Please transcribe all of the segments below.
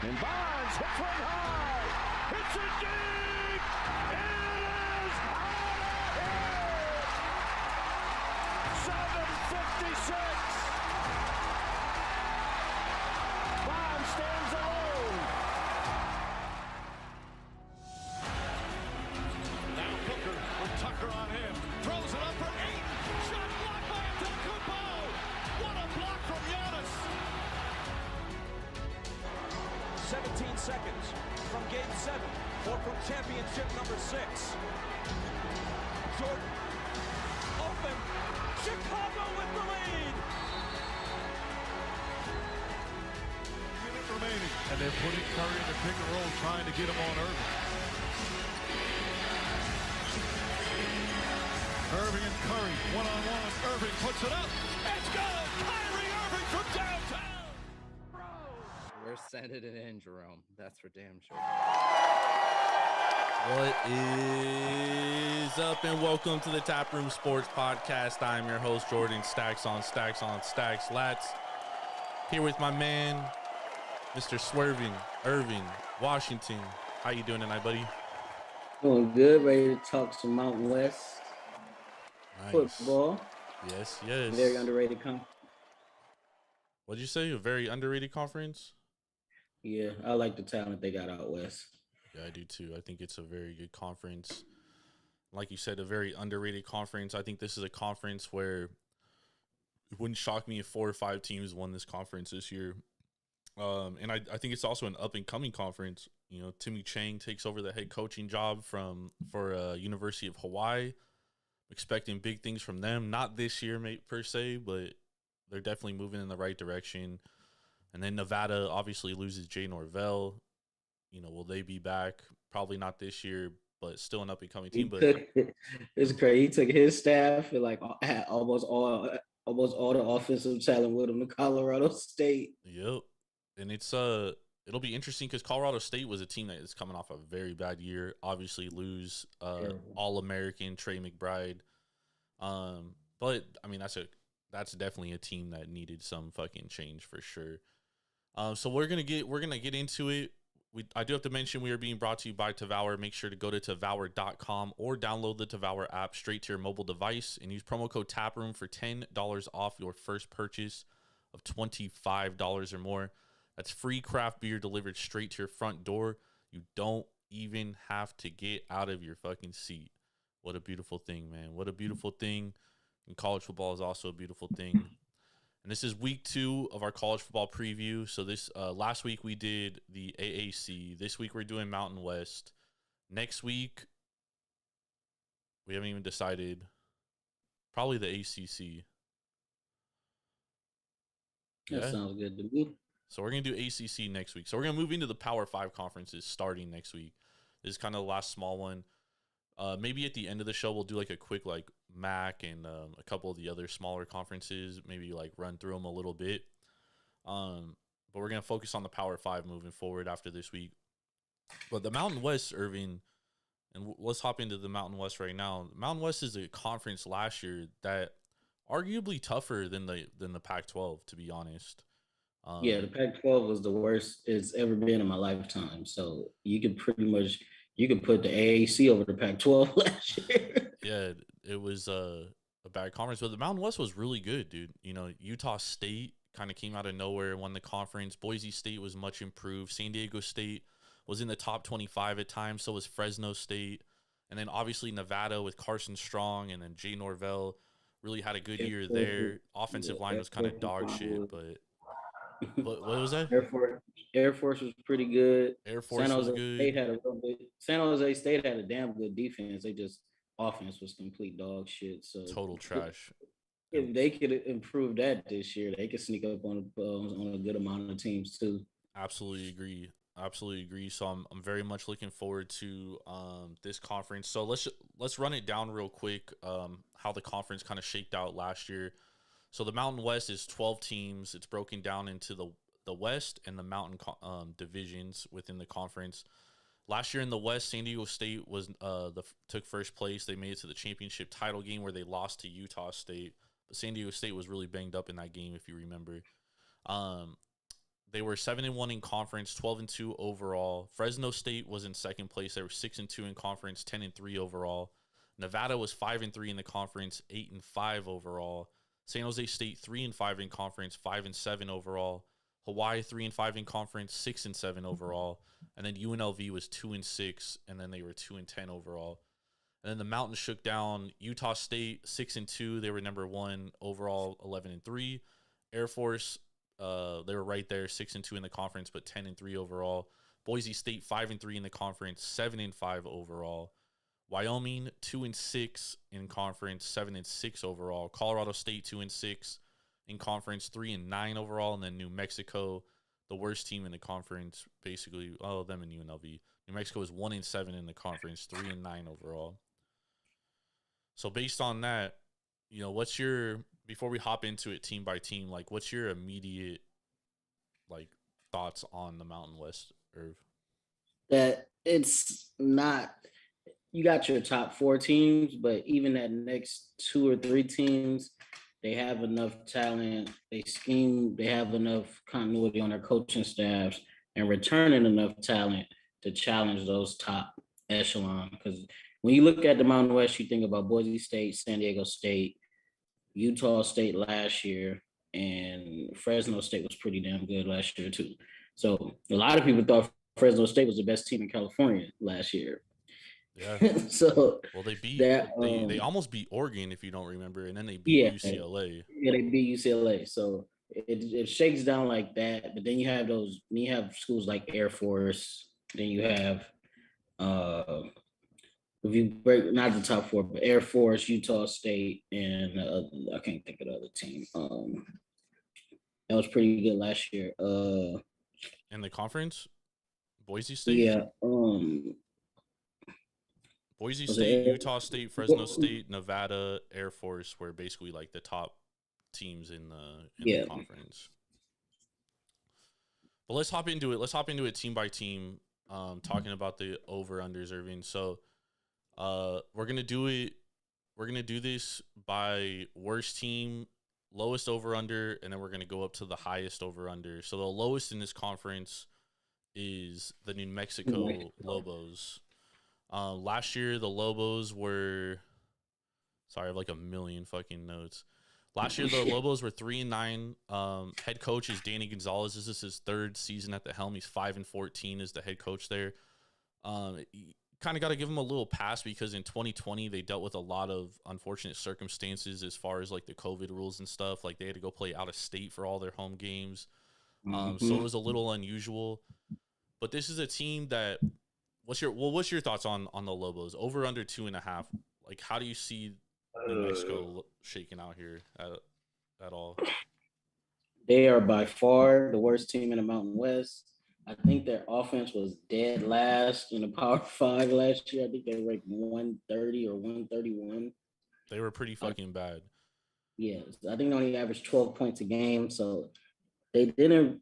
And Bonds hits one high. Hits it deep. It is out of here. 7:56. Bonds stands alone. Now Booker with Tucker on him. Throws it up for 8. Shot blocked by Antetokounmpo. What a block from Giannis. 17 seconds from Game 7 or from championship number 6. Jordan, open, Chicago with the lead. Minute remaining. And they're putting Curry in the pick and roll, trying to get him on Ervin. Ervin and Curry, one-on-one. Ervin puts it up. It's good. Kyrie Irving from downtown. We're sending it in, Jerome. That's for damn sure. What is up, and welcome to the Taproom Sports Podcast. I'm your host, Jordan. Stacks on stacks on stacks. Lats here with my man, Mr. Swerving, Ervin, Washington. How you doing tonight, buddy? Doing good. Ready to talk some Mountain West Nice. football. Yes. Very underrated conference. What'd you say? A very underrated conference? Yeah, I like the talent they got out west. Yeah, I do too. I think it's a very good conference. Like you said, a very underrated conference. I think this is a conference where it wouldn't shock me if 4 or 5 teams won this conference this year. And I think it's also an up-and-coming conference. You know, Timmy Chang takes over the head coaching job for University of Hawaii. Expecting big things from them. Not this year, per se, but they're definitely moving in the right direction. And then Nevada obviously loses Jay Norvell. You know, will they be back? Probably not this year, but still an up-and-coming team. It's crazy. He took his staff and had almost all the offensive talent with him to Colorado State. Yep. And it'll be interesting because Colorado State was a team that is coming off a very bad year. Obviously lose All-American Trey McBride. But I mean that's definitely a team that needed some fucking change for sure. So we're gonna get into it. I do have to mention we are being brought to you by Tavour. Make sure to go to Tavour.com or download the Tavour app straight to your mobile device and use promo code TAPROOM for $10 off your first purchase of $25 or more. That's free craft beer delivered straight to your front door. You don't even have to get out of your fucking seat. What a beautiful thing, man. What a beautiful thing. And college football is also a beautiful thing. And this is week 2 of our college football preview. So this last week we did the AAC. This week we're doing Mountain West. Next week, we haven't even decided. Probably the ACC. That sounds good to me. So we're going to do ACC next week. So we're going to move into the Power 5 conferences starting next week. This is kind of the last small one. Maybe at the end of the show, we'll do like a quick MAC and a couple of the other smaller conferences, maybe run through them a little bit. But we're going to focus on the Power 5 moving forward after this week. But the Mountain West, Ervin, and let's hop into the Mountain West right now. Mountain West is a conference last year that arguably tougher than the Pac-12, to be honest. Yeah, the Pac-12 was the worst it's ever been in my lifetime. So you could put the AAC over the Pac-12 last year. Yeah, it was a bad conference, but the Mountain West was really good, dude. You know, Utah State kind of came out of nowhere and won the conference. Boise State was much improved. San Diego State was in the top 25 at times. So was Fresno State. And then obviously Nevada with Carson Strong and then Jay Norvell really had a good year there. Offensive line was kind of dog shit, but what was that? Air Force was pretty good. Air Force was good. San Jose State had a damn good defense. Offense was complete dog shit. So total trash. If they could improve that this year, they could sneak up on a good amount of teams too. Absolutely agree. So I'm very much looking forward to this conference. So let's run it down real quick. How the conference kind of shaped out last year. So the Mountain West is 12 teams. It's broken down into the West and the Mountain divisions within the conference. Last year in the West, San Diego State took first place. They made it to the championship title game where they lost to Utah State. But San Diego State was really banged up in that game, if you remember. They were 7-1 in conference, 12-2 overall. Fresno State was in second place. They were 6-2 in conference, 10-3 overall. Nevada was 5-3 in the conference, 8-5 overall. San Jose State 3-5 in conference, 5-7 overall. Hawaii 3-5 in conference, 6-7 overall. And then UNLV was 2-6, and then they were 2-10 overall. And then the Mountains shook down Utah State 6-2. They were number 1 overall, 11-3. Air Force, they were right there, 6-2 in the conference, but 10-3 overall. Boise State 5-3 in the conference, 7-5 overall. Wyoming 2-6 in conference, 7-6 overall. Colorado State 2-6 in conference, 3-9 overall, and then New Mexico, the worst team in the conference, basically. Oh, them and UNLV. New Mexico is 1-7 in the conference, 3-9 overall. So based on that, you know, what's your, before we hop into it team by team, like what's your immediate like thoughts on the Mountain West, Irv? That it's not, you got your top 4 teams, but even that next 2 or 3 teams, they have enough talent, they scheme, they have enough continuity on their coaching staffs and returning enough talent to challenge those top echelon. Because when you look at the Mountain West, you think about Boise State, San Diego State, Utah State last year, and Fresno State was pretty damn good last year too. So a lot of people thought Fresno State was the best team in California last year. Yeah. So well, they beat that, they almost beat Oregon, if you don't remember, and then they beat UCLA. Yeah, they beat UCLA. So it shakes down like that. But then you have schools like Air Force. Then you have if you break not the top 4, but Air Force, Utah State, and I can't think of the other team. That was pretty good last year. In the conference, Boise State. Yeah. Boise State, Utah State, Fresno State, Nevada, Air Force were basically like the top teams in the conference. But let's hop into it. Let's hop into it team by team, talking about the over-unders, Irving. So we're gonna do it. We're gonna do this by worst team, lowest over-under, and then we're gonna go up to the highest over-under. So the lowest in this conference is the New Mexico Lobos. Last year, the Lobos were, sorry, I have like a million fucking notes. Last year, the Lobos were 3-9. Head coach is Danny Gonzalez. This is his 3rd season at the helm. He's 5-14 as the head coach there. Kind of got to give him a little pass because in 2020, they dealt with a lot of unfortunate circumstances as far as like the COVID rules and stuff. Like they had to go play out of state for all their home games. So it was a little unusual. But this is a team that, what's your thoughts on the Lobos? Over under 2.5. Like, how do you see New Mexico shaking out here at all? They are by far the worst team in the Mountain West. I think their offense was dead last in the Power 5 last year. I think they ranked 130 or 131. They were pretty fucking bad. Yeah, I think they only averaged 12 points a game, so they didn't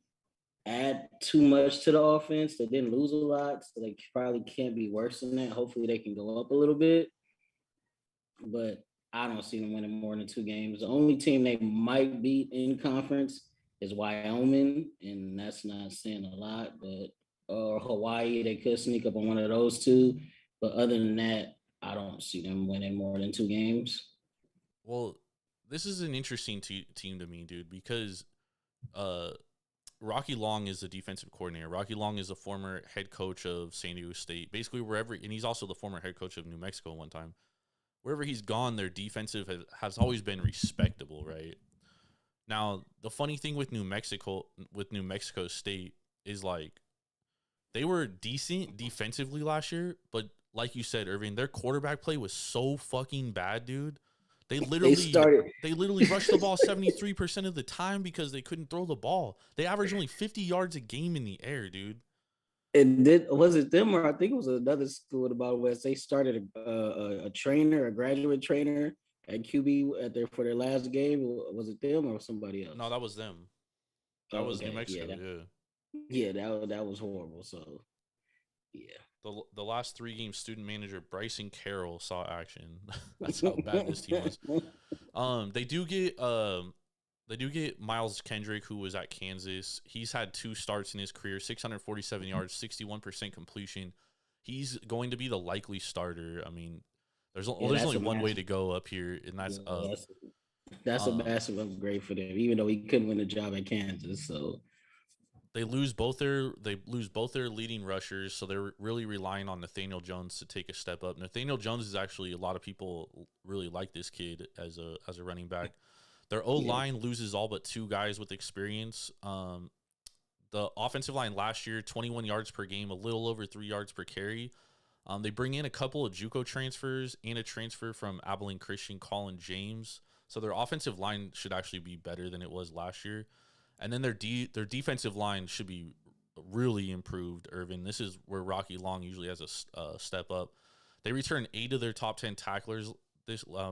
add too much to the offense. They didn't lose a lot, so they probably can't be worse than that. Hopefully they can go up a little bit, but I don't see them winning more than 2 games. The only team they might beat in conference is Wyoming, and that's not saying a lot, but or Hawaii, they could sneak up on one of those 2. But other than that, I don't see them winning more than 2 games. Well, this is an interesting team to me, dude, because Rocky Long is the defensive coordinator. Rocky Long is a former head coach of San Diego State. Basically, wherever, and he's also the former head coach of New Mexico one time. Wherever he's gone, their defensive has always been respectable, right? Now, the funny thing with New Mexico State is like they were decent defensively last year, but like you said, Irving, their quarterback play was so fucking bad, dude. They literally rushed the ball 73% of the time because they couldn't throw the ball. They averaged only 50 yards a game in the air, dude. And was it them or I think it was another school in the Mountain West? They started a graduate trainer at QB for their last game. Was it them or somebody else? No, that was them. That was New Mexico. Yeah, that was horrible. So, yeah. The last 3 games, student manager Bryson Carroll saw action. That's how bad this team was. They do get They do get Miles Kendrick, who was at Kansas. He's had 2 starts in his career, 647 yards, 61% completion. He's going to be the likely starter. I mean, there's only one way to go up here, and that's up. That's a massive upgrade for them, even though he couldn't win a job at Kansas. So they lose both their leading rushers, so they're really relying on Nathaniel Jones to take a step up. Nathaniel Jones is actually, a lot of people really like this kid as a running back. Their O-line loses all but 2 guys with experience. The offensive line last year, 21 yards per game, a little over 3 yards per carry. They bring in a couple of JUCO transfers and a transfer from Abilene Christian, Colin James. So their offensive line should actually be better than it was last year. And then their defensive line should be really improved, Ervin. This is where Rocky Long usually has a step up. They return 8 of their top 10 tacklers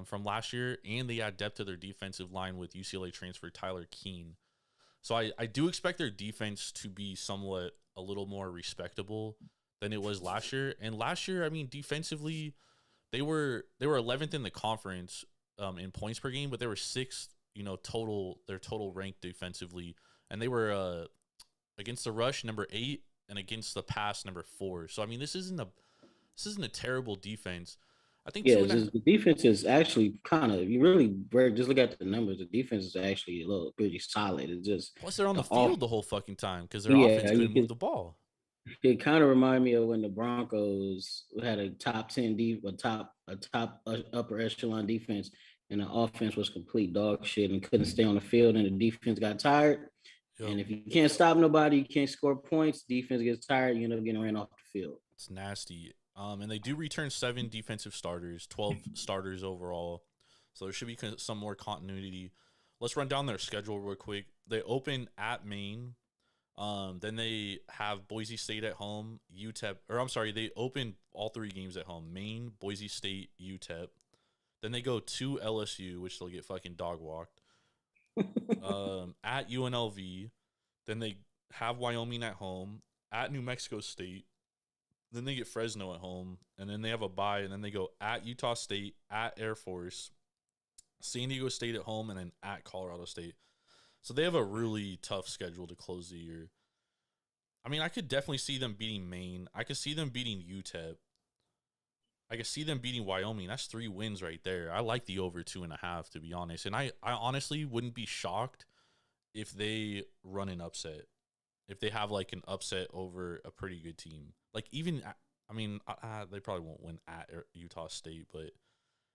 from last year, and they add depth to their defensive line with UCLA transfer Tyler Keene. So I do expect their defense to be somewhat a little more respectable than it was last year. And last year, I mean, defensively, they were 11th in the conference in points per game, but they were 6th, their total rank defensively, and they were against the rush number 8 and against the pass number 4. So I mean, this isn't a terrible defense. I think the defense is actually kind of, you really just look at the numbers. The defense is actually a little pretty solid. It's just plus they're on the field the whole fucking time because their offense couldn't move the ball. It kind of reminded me of when the Broncos had a top 10 upper echelon defense, and the offense was complete dog shit and couldn't stay on the field, and the defense got tired. Yep. And if you can't stop nobody, you can't score points. Defense gets tired, you end up getting ran off the field. It's nasty. And they do return 7 defensive starters, 12 starters overall. So there should be some more continuity. Let's run down their schedule real quick. They open at Maine. Then they have Boise State at home, UTEP, they open all 3 games at home, Maine, Boise State, UTEP. Then they go to LSU, which they'll get fucking dog walked. At UNLV. Then they have Wyoming at home, at New Mexico State. Then they get Fresno at home, and then they have a bye, and then they go at Utah State, at Air Force, San Diego State at home, and then at Colorado State. So they have a really tough schedule to close the year. I mean, I could definitely see them beating Maine. I could see them beating UTEP. I could see them beating Wyoming. That's 3 wins right there. I like the over 2.5, to be honest. And I honestly wouldn't be shocked if they run an upset. If they have like an upset over a pretty good team. Like even, I mean, they probably won't win at Utah State, but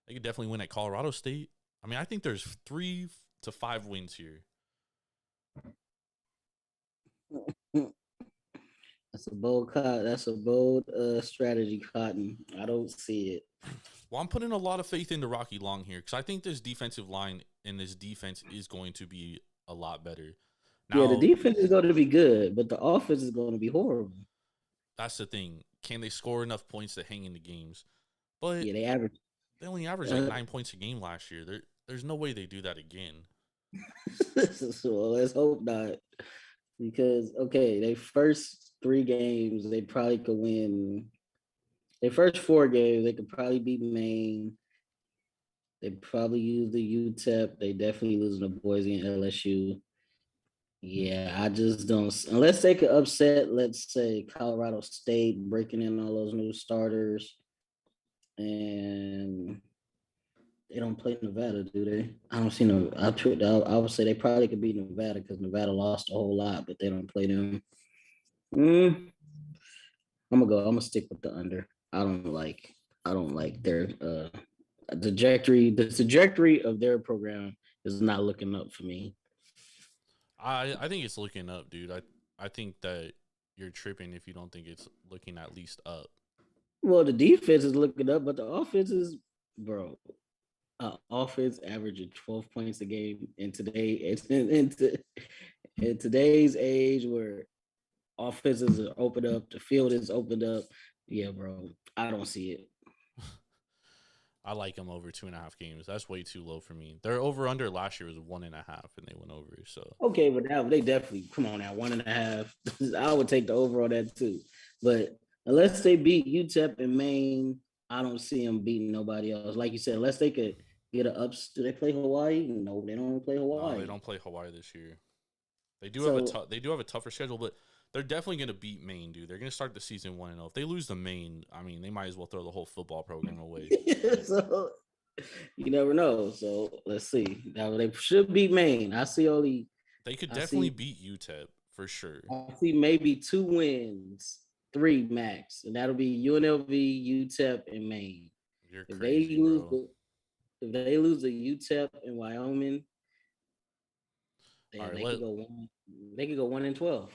they could definitely win at Colorado State. I mean, I think there's 3 to 5 wins here. That's a bold strategy, Cotton. I don't see it. Well, I'm putting a lot of faith into Rocky Long here because I think this defensive line and this defense is going to be a lot better. Now, the defense is going to be good, but the offense is going to be horrible. That's the thing. Can they score enough points to hang in the games? But they only averaged like 9 points a game last year. There's no way they do that again. So let's hope not. Because, they first 3 games, they probably could win. Their first 4 games, they could probably beat Maine. They probably use the UTEP. They definitely lose to Boise and LSU. Yeah, I just don't. Unless they could upset, let's say, Colorado State, breaking in all those new starters. And they don't play Nevada, do they? I don't see no. I would say they probably could beat Nevada because Nevada lost a whole lot, but they don't play them. I'm gonna stick with the under. I don't like their trajectory. The trajectory of their program is not looking up for me. I think it's looking up, dude. I think that you're tripping if you don't think it's looking at least up. Well, the defense is looking up, but the offense is, offense averaging 12 points a game in today's age where offenses are opened up, the field is opened up. Yeah, bro, I don't see it. I like them over 2.5 games. That's way too low for me. Their over under last year was 1.5, and they went over. So okay, but now they definitely come on now 1.5. I would take the over on that too. But unless they beat UTEP and Maine, I don't see them beating nobody else. Like you said, unless they could get a ups? Do they play Hawaii? No, they don't play No, they Hawaii. don't play Hawaii this year. They do have So they do have a tougher schedule, but they're definitely going to beat Maine, dude. They're going to start the season 1-0. If they lose to Maine, I mean, they might as well throw the whole football program away. so you never know. So let's see. Now they should beat Maine. They could I definitely see beat UTEP for sure. I see maybe 2 wins, 3 max, and that'll be UNLV, UTEP, and Maine. You're If crazy, they lose, bro. if they lose to UTEP and Wyoming, All then right, they could go one. They could go 1-12.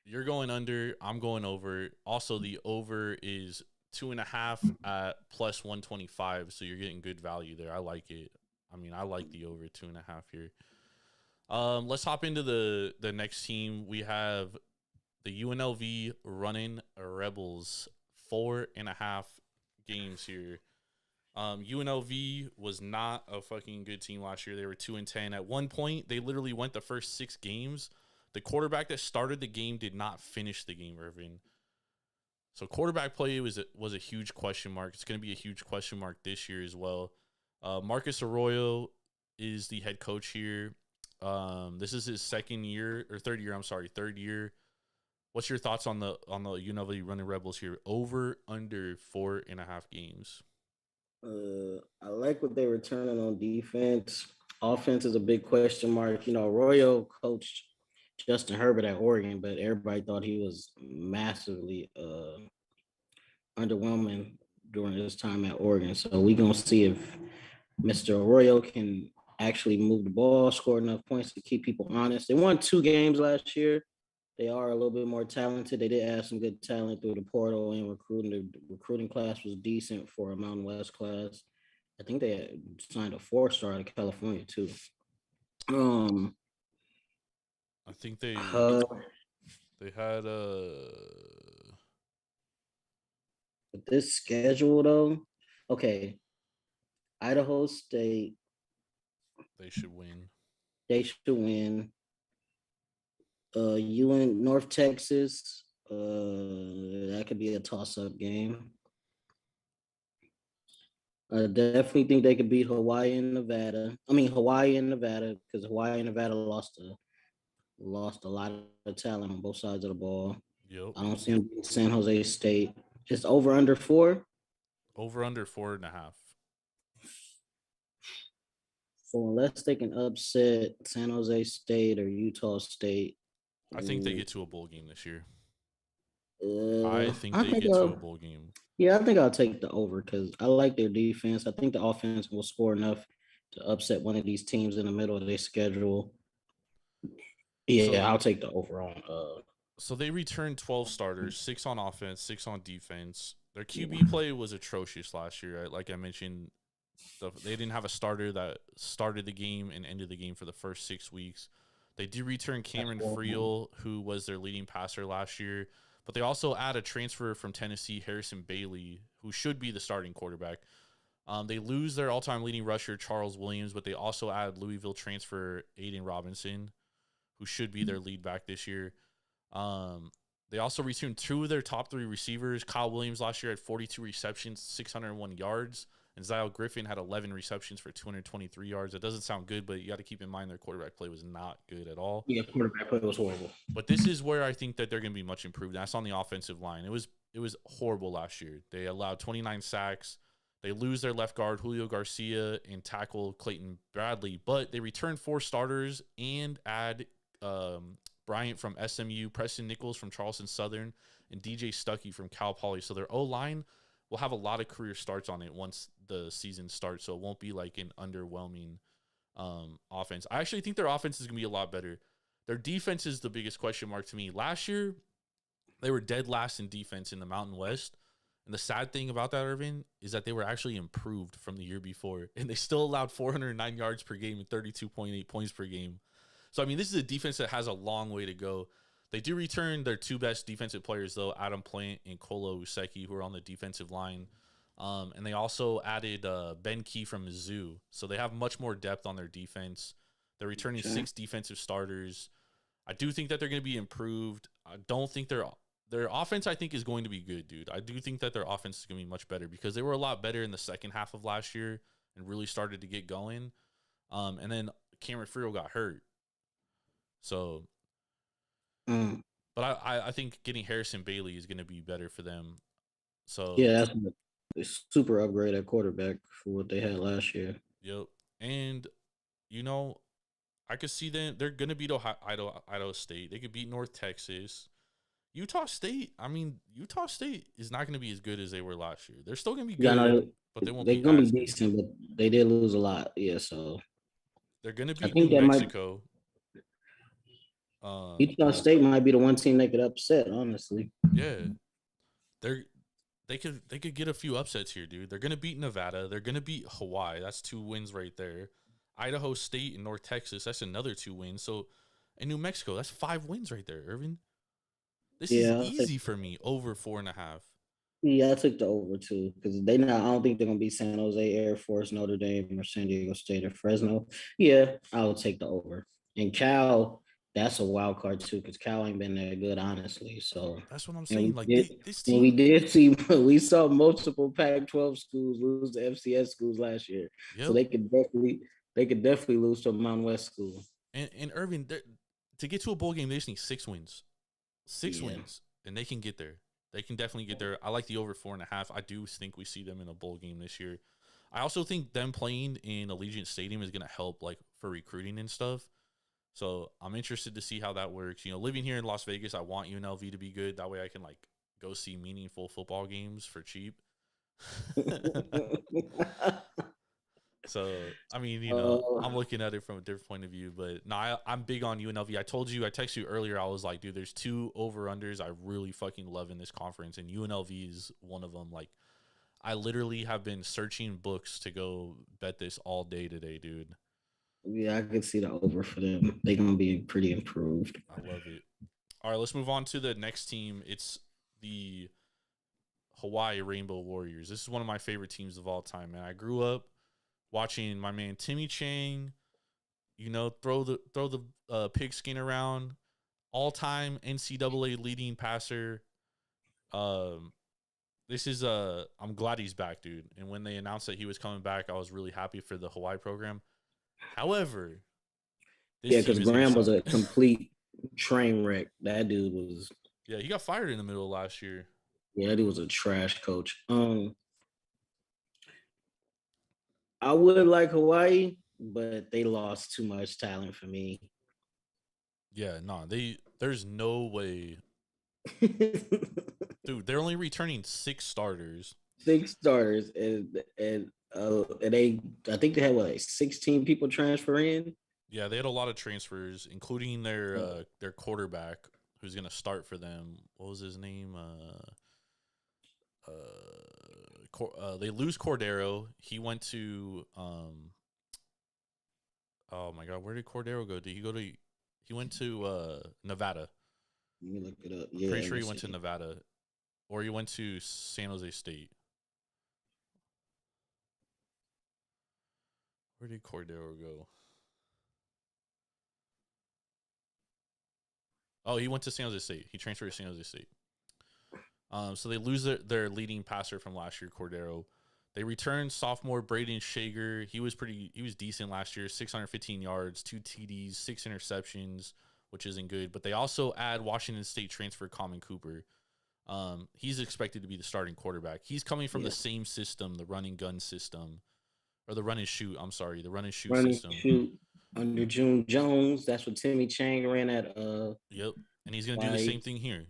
you're going under. I'm going over. Also, the over is 2.5 at plus 125, so you're getting good value there. I like it. I mean, I like the over 2.5 here. Let's hop into the next team. We have the UNLV Running Rebels, 4.5 games here. UNLV was not a fucking good team last year. They were 2-10. At one point, they literally went the first 6 games. The quarterback that started the game did not finish the game, Ervin. So quarterback play was a huge question mark. It's going to be a huge question mark this year as well. Marcus Arroyo is the head coach here. This is his third year. What's your thoughts on the UNLV Running Rebels here? Over, under 4.5 games. I like what they were turning on defense. Offense is a big question mark. Arroyo coached Justin Herbert at Oregon, but everybody thought he was massively underwhelming during his time at Oregon. So we're gonna see if Mr. Arroyo can actually move the ball, score enough points to keep people honest. They won 2 games last year. They are a little bit more talented. They did add some good talent through the portal and recruiting. The recruiting class was decent for a Mountain West class. I think they had signed a 4-star out of California too. I think they uh, had this schedule though, okay. Idaho State, they should win. they should win. UN North Texas, that could be a toss-up game. I definitely think they could beat Hawaii and Nevada. Because Hawaii and Nevada lost a lot of talent on both sides of the ball. Yep. I don't see them beating San Jose State. Just over under 4. Over under 4.5. So unless they can upset San Jose State or Utah State, I think they get to a bowl game this year. I think they get to a bowl game. Yeah, I think I'll take the over because I like their defense. I think the offense will score enough to upset one of these teams in the middle of their schedule. Yeah, I'll take the over on. So they returned 12 starters, 6 on offense, 6 on defense. Their QB play was atrocious last year. Right? Like I mentioned, they didn't have a starter that started the game and ended the game for the first 6 weeks. They do return Cameron Friel, who was their leading passer last year. But they also add a transfer from Tennessee, Harrison Bailey, who should be the starting quarterback. They lose their all-time leading rusher, Charles Williams, but they also add Louisville transfer Aiden Robinson, who should be their lead back this year. They also returned 2 of their top 3 receivers. Kyle Williams last year had 42 receptions, 601 yards. And Zyle Griffin had 11 receptions for 223 yards. It doesn't sound good, but you got to keep in mind their quarterback play was not good at all. Yeah, quarterback play was horrible. But this is where I think that they're going to be much improved. That's on the offensive line. It was horrible last year. They allowed 29 sacks. They lose their left guard, Julio Garcia, and tackle Clayton Bradley. But they return 4 starters and add Bryant from SMU, Preston Nichols from Charleston Southern, and DJ Stuckey from Cal Poly. So their O-line will have a lot of career starts on it once the season starts, so it won't be like an underwhelming offense. I actually think their offense is going to be a lot better. Their defense is the biggest question mark to me. Last year, they were dead last in defense in the Mountain West, and the sad thing about that, Ervin, is that they were actually improved from the year before, and they still allowed 409 yards per game and 32.8 points per game. So, this is a defense that has a long way to go. They do return their 2 best defensive players, though, Adam Plant and Kolo Useki, who are on the defensive line. And they also added Ben Key from Mizzou. So they have much more depth on their defense. They're returning 6 defensive starters. I do think that they're going to be improved. I don't think their offense, I think, is going to be good, dude. I do think that their offense is going to be much better because they were a lot better in the second half of last year. and really started to get going. And then Cameron Friel got hurt. So, but I think getting Harrison Bailey is going to be better for them. So yeah, that's a super upgrade at quarterback for what they had last year. Yep. And, I could see them. They're going to beat Idaho State. They could beat North Texas. Utah State is not going to be as good as they were last year. They're still going to be good, but they won't be as good. They're going to be decent, but they did lose a lot. Yeah, so. They're going to beat New Mexico. Utah State might be the one team they could upset, honestly. Yeah. They could get a few upsets here, dude. They're going to beat Nevada. They're going to beat Hawaii. That's 2 wins right there. Idaho State and North Texas, that's another 2 wins. So, in New Mexico, that's 5 wins right there, Ervin. This is easy for me, over 4.5. Yeah, I took the over too because I don't think they're gonna be San Jose, Air Force, Notre Dame, or San Diego State or Fresno. Yeah, I'll take the over. And Cal, that's a wild card too because Cal ain't been that good, honestly. So that's what I'm saying. This team, we saw multiple Pac-12 schools lose to FCS schools last year, so they could definitely lose to a Mountain West school. And Ervin, to get to a bowl game, they just need 6 wins. 6 wins, and they can get there. They can definitely get there. I like the over 4.5. I do think we see them in a bowl game this year. I also think them playing in Allegiant Stadium is going to help, for recruiting and stuff. So I'm interested to see how that works. Living here in Las Vegas, I want UNLV to be good. That way I can, go see meaningful football games for cheap. So, I mean, I'm looking at it from a different point of view, but no, I'm big on UNLV. I texted you earlier, I was like, dude, there's 2 over-unders I really fucking love in this conference, and UNLV is one of them. I literally have been searching books to go bet this all day today, dude. Yeah, I can see the over for them. They're going to be pretty improved. I love it. All right, let's move on to the next team. It's the Hawaii Rainbow Warriors. This is one of my favorite teams of all time, man. I grew up watching my man Timmy Chang, throw the pigskin around, all-time NCAA leading passer. This is I'm glad he's back, dude. And when they announced that he was coming back, I was really happy for the Hawaii program. However, because Graham was a complete train wreck. That dude was. Yeah, he got fired in the middle of last year. Yeah, that dude was a trash coach. I would like Hawaii, but they lost too much talent for me. Yeah, no, there's no way. Dude, they're only returning 6 starters. 6 starters, and I think they had 16 people transfer in. Yeah, they had a lot of transfers, including their quarterback, who's gonna start for them. What was his name? They lose Cordero. He went to oh my god, where did Cordero go? He went to Nevada. Let me look it up. Yeah, pretty sure he went to Nevada, or he went to San Jose State. Where did Cordero go? Oh, he went to San Jose State. He transferred to San Jose State. So they lose their leading passer from last year, Cordero. They return sophomore Braden Shager. He was decent last year, 615 yards, 2 TDs, 6 interceptions, which isn't good. But they also add Washington State transfer Common Cooper. He's expected to be the starting quarterback. He's coming from the same system, the run and gun system, or the run and shoot. I'm sorry, the run and shoot system. Shoot under June Jones. That's what Timmy Chang ran at. Yep, and he's gonna do the same thing here.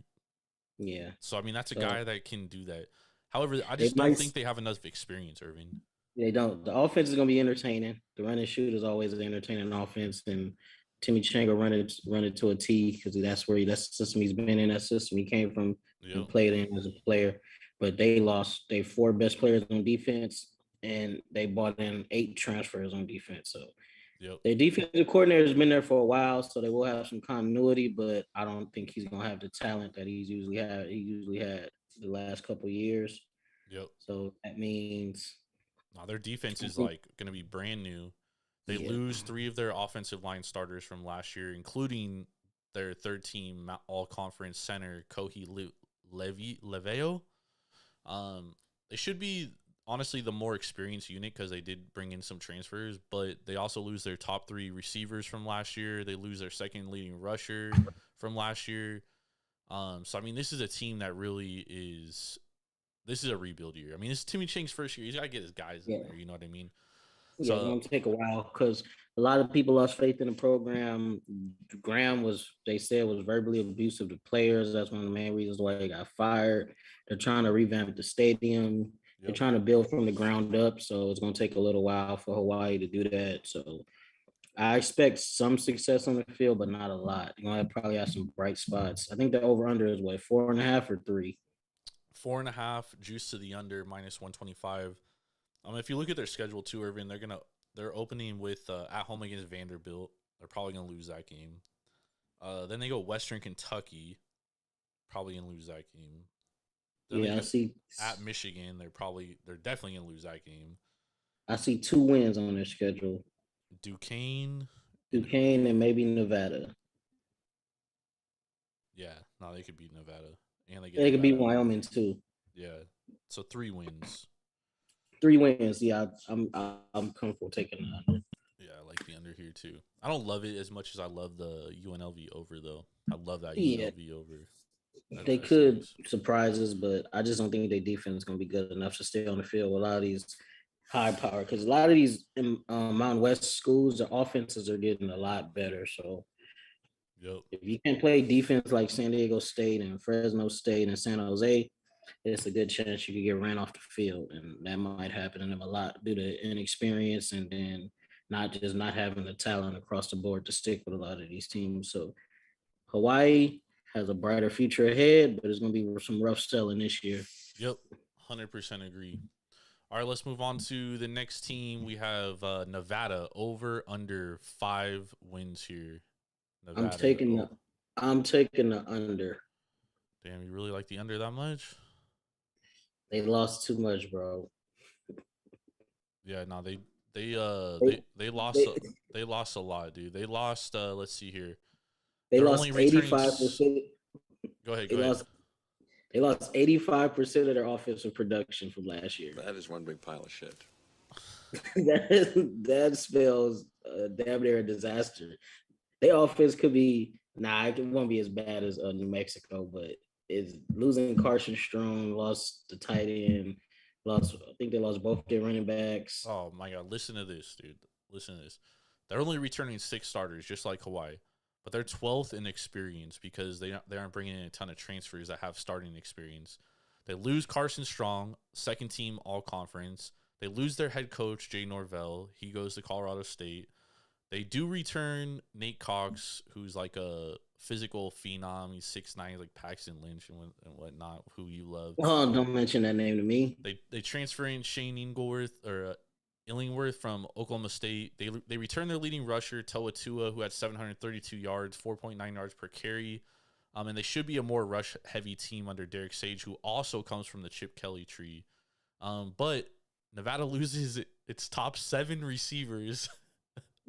Yeah. So I mean, that's a guy that can do that. However, I just don't think they have enough experience, Ervin. They don't. The offense is going to be entertaining. The run and shoot is always an entertaining offense, and Timmy Chang will run it to a T because that's the system he's been in. That system he came from and played in as a player. But they lost their 4 best players on defense, and they brought in 8 transfers on defense. So their defensive coordinator has been there for a while, so they will have some continuity. But I don't think he's going to have the talent that he's usually had. He usually had the last couple of years. Yep. So that means their defense is going to be brand new. They lose 3 of their offensive line starters from last year, including their 3rd-team all-conference center Kohi Leveo. They should be honestly the more experienced unit because they did bring in some transfers, but they also lose their top 3 receivers from last year. They lose their second leading rusher from last year. So I mean, this is a team that really is. This is a rebuild year. I mean, this is Timmy Chang's first year. He's got to get his guys in there. You know what I mean? Yeah, it's gonna take a while because a lot of people lost faith in the program. Graham they said, was verbally abusive to players. That's one of the main reasons why he got fired. They're trying to revamp the stadium. They're trying to build from the ground up. So it's gonna take a little while for Hawaii to do that. So I expect some success on the field, but not a lot. You're gonna probably have some bright spots. I think the over under is what, 4.5 or 3. 4.5 juice to the under -125. If you look at their schedule too, Irvin, they're opening with at home against Vanderbilt. They're probably gonna lose that game. Then they go Western Kentucky, probably gonna lose that game. Then I see. At Michigan, they're definitely gonna lose that game. I see 2 wins on their schedule. Duquesne, and maybe Nevada. Yeah, no, they could beat Nevada, and they could beat Wyoming too. Yeah, so 3 wins. 3 wins. Yeah, I'm comfortable taking the under. Yeah, I like the under here too. I don't love it as much as I love the UNLV over though. I love that UNLV over. They could surprise us, but I just don't think their defense is going to be good enough to stay on the field with a lot of these high power. Because a lot of these Mountain West schools, the offenses are getting a lot better. So if you can play defense like San Diego State and Fresno State and San Jose, it's a good chance you could get ran off the field. And that might happen to them a lot due to inexperience and then not having the talent across the board to stick with a lot of these teams. So Hawaii has a brighter future ahead, but it's going to be some rough selling this year. Yep, 100% agree. All right, let's move on to the next team. We have Nevada over under 5 wins here. Nevada, I'm taking the under. Damn, you really like the under that much? They lost too much, bro. Yeah, no, they lost a lot, dude. They lost. Let's see here. They lost 85%. Go ahead. They lost 85% of their offensive production from last year. That is one big pile of shit. that spells damn near a disaster. Their offense could be it won't be as bad as New Mexico, but it's losing Carson Strong, lost the tight end, I think they lost both their running backs. Oh my God! Listen to this, dude. Listen to this. They're only returning 6 starters, just like Hawaii. But they're 12th in experience because they aren't bringing in a ton of transfers that have starting experience. They lose Carson Strong, second team all conference. They lose their head coach, Jay Norvell. He goes to Colorado State. They do return Nate Cox, who's like a physical phenom. He's 6'9", like Paxton Lynch and whatnot, who you love. Oh, don't mention that name to me. They transfer in Shane Illingworth from Oklahoma State. They return their leading rusher, Toa Tua, who had 732 yards, 4.9 yards per carry. And they should be a more rush-heavy team under Derek Sage, who also comes from the Chip Kelly tree. But Nevada loses its top 7 receivers.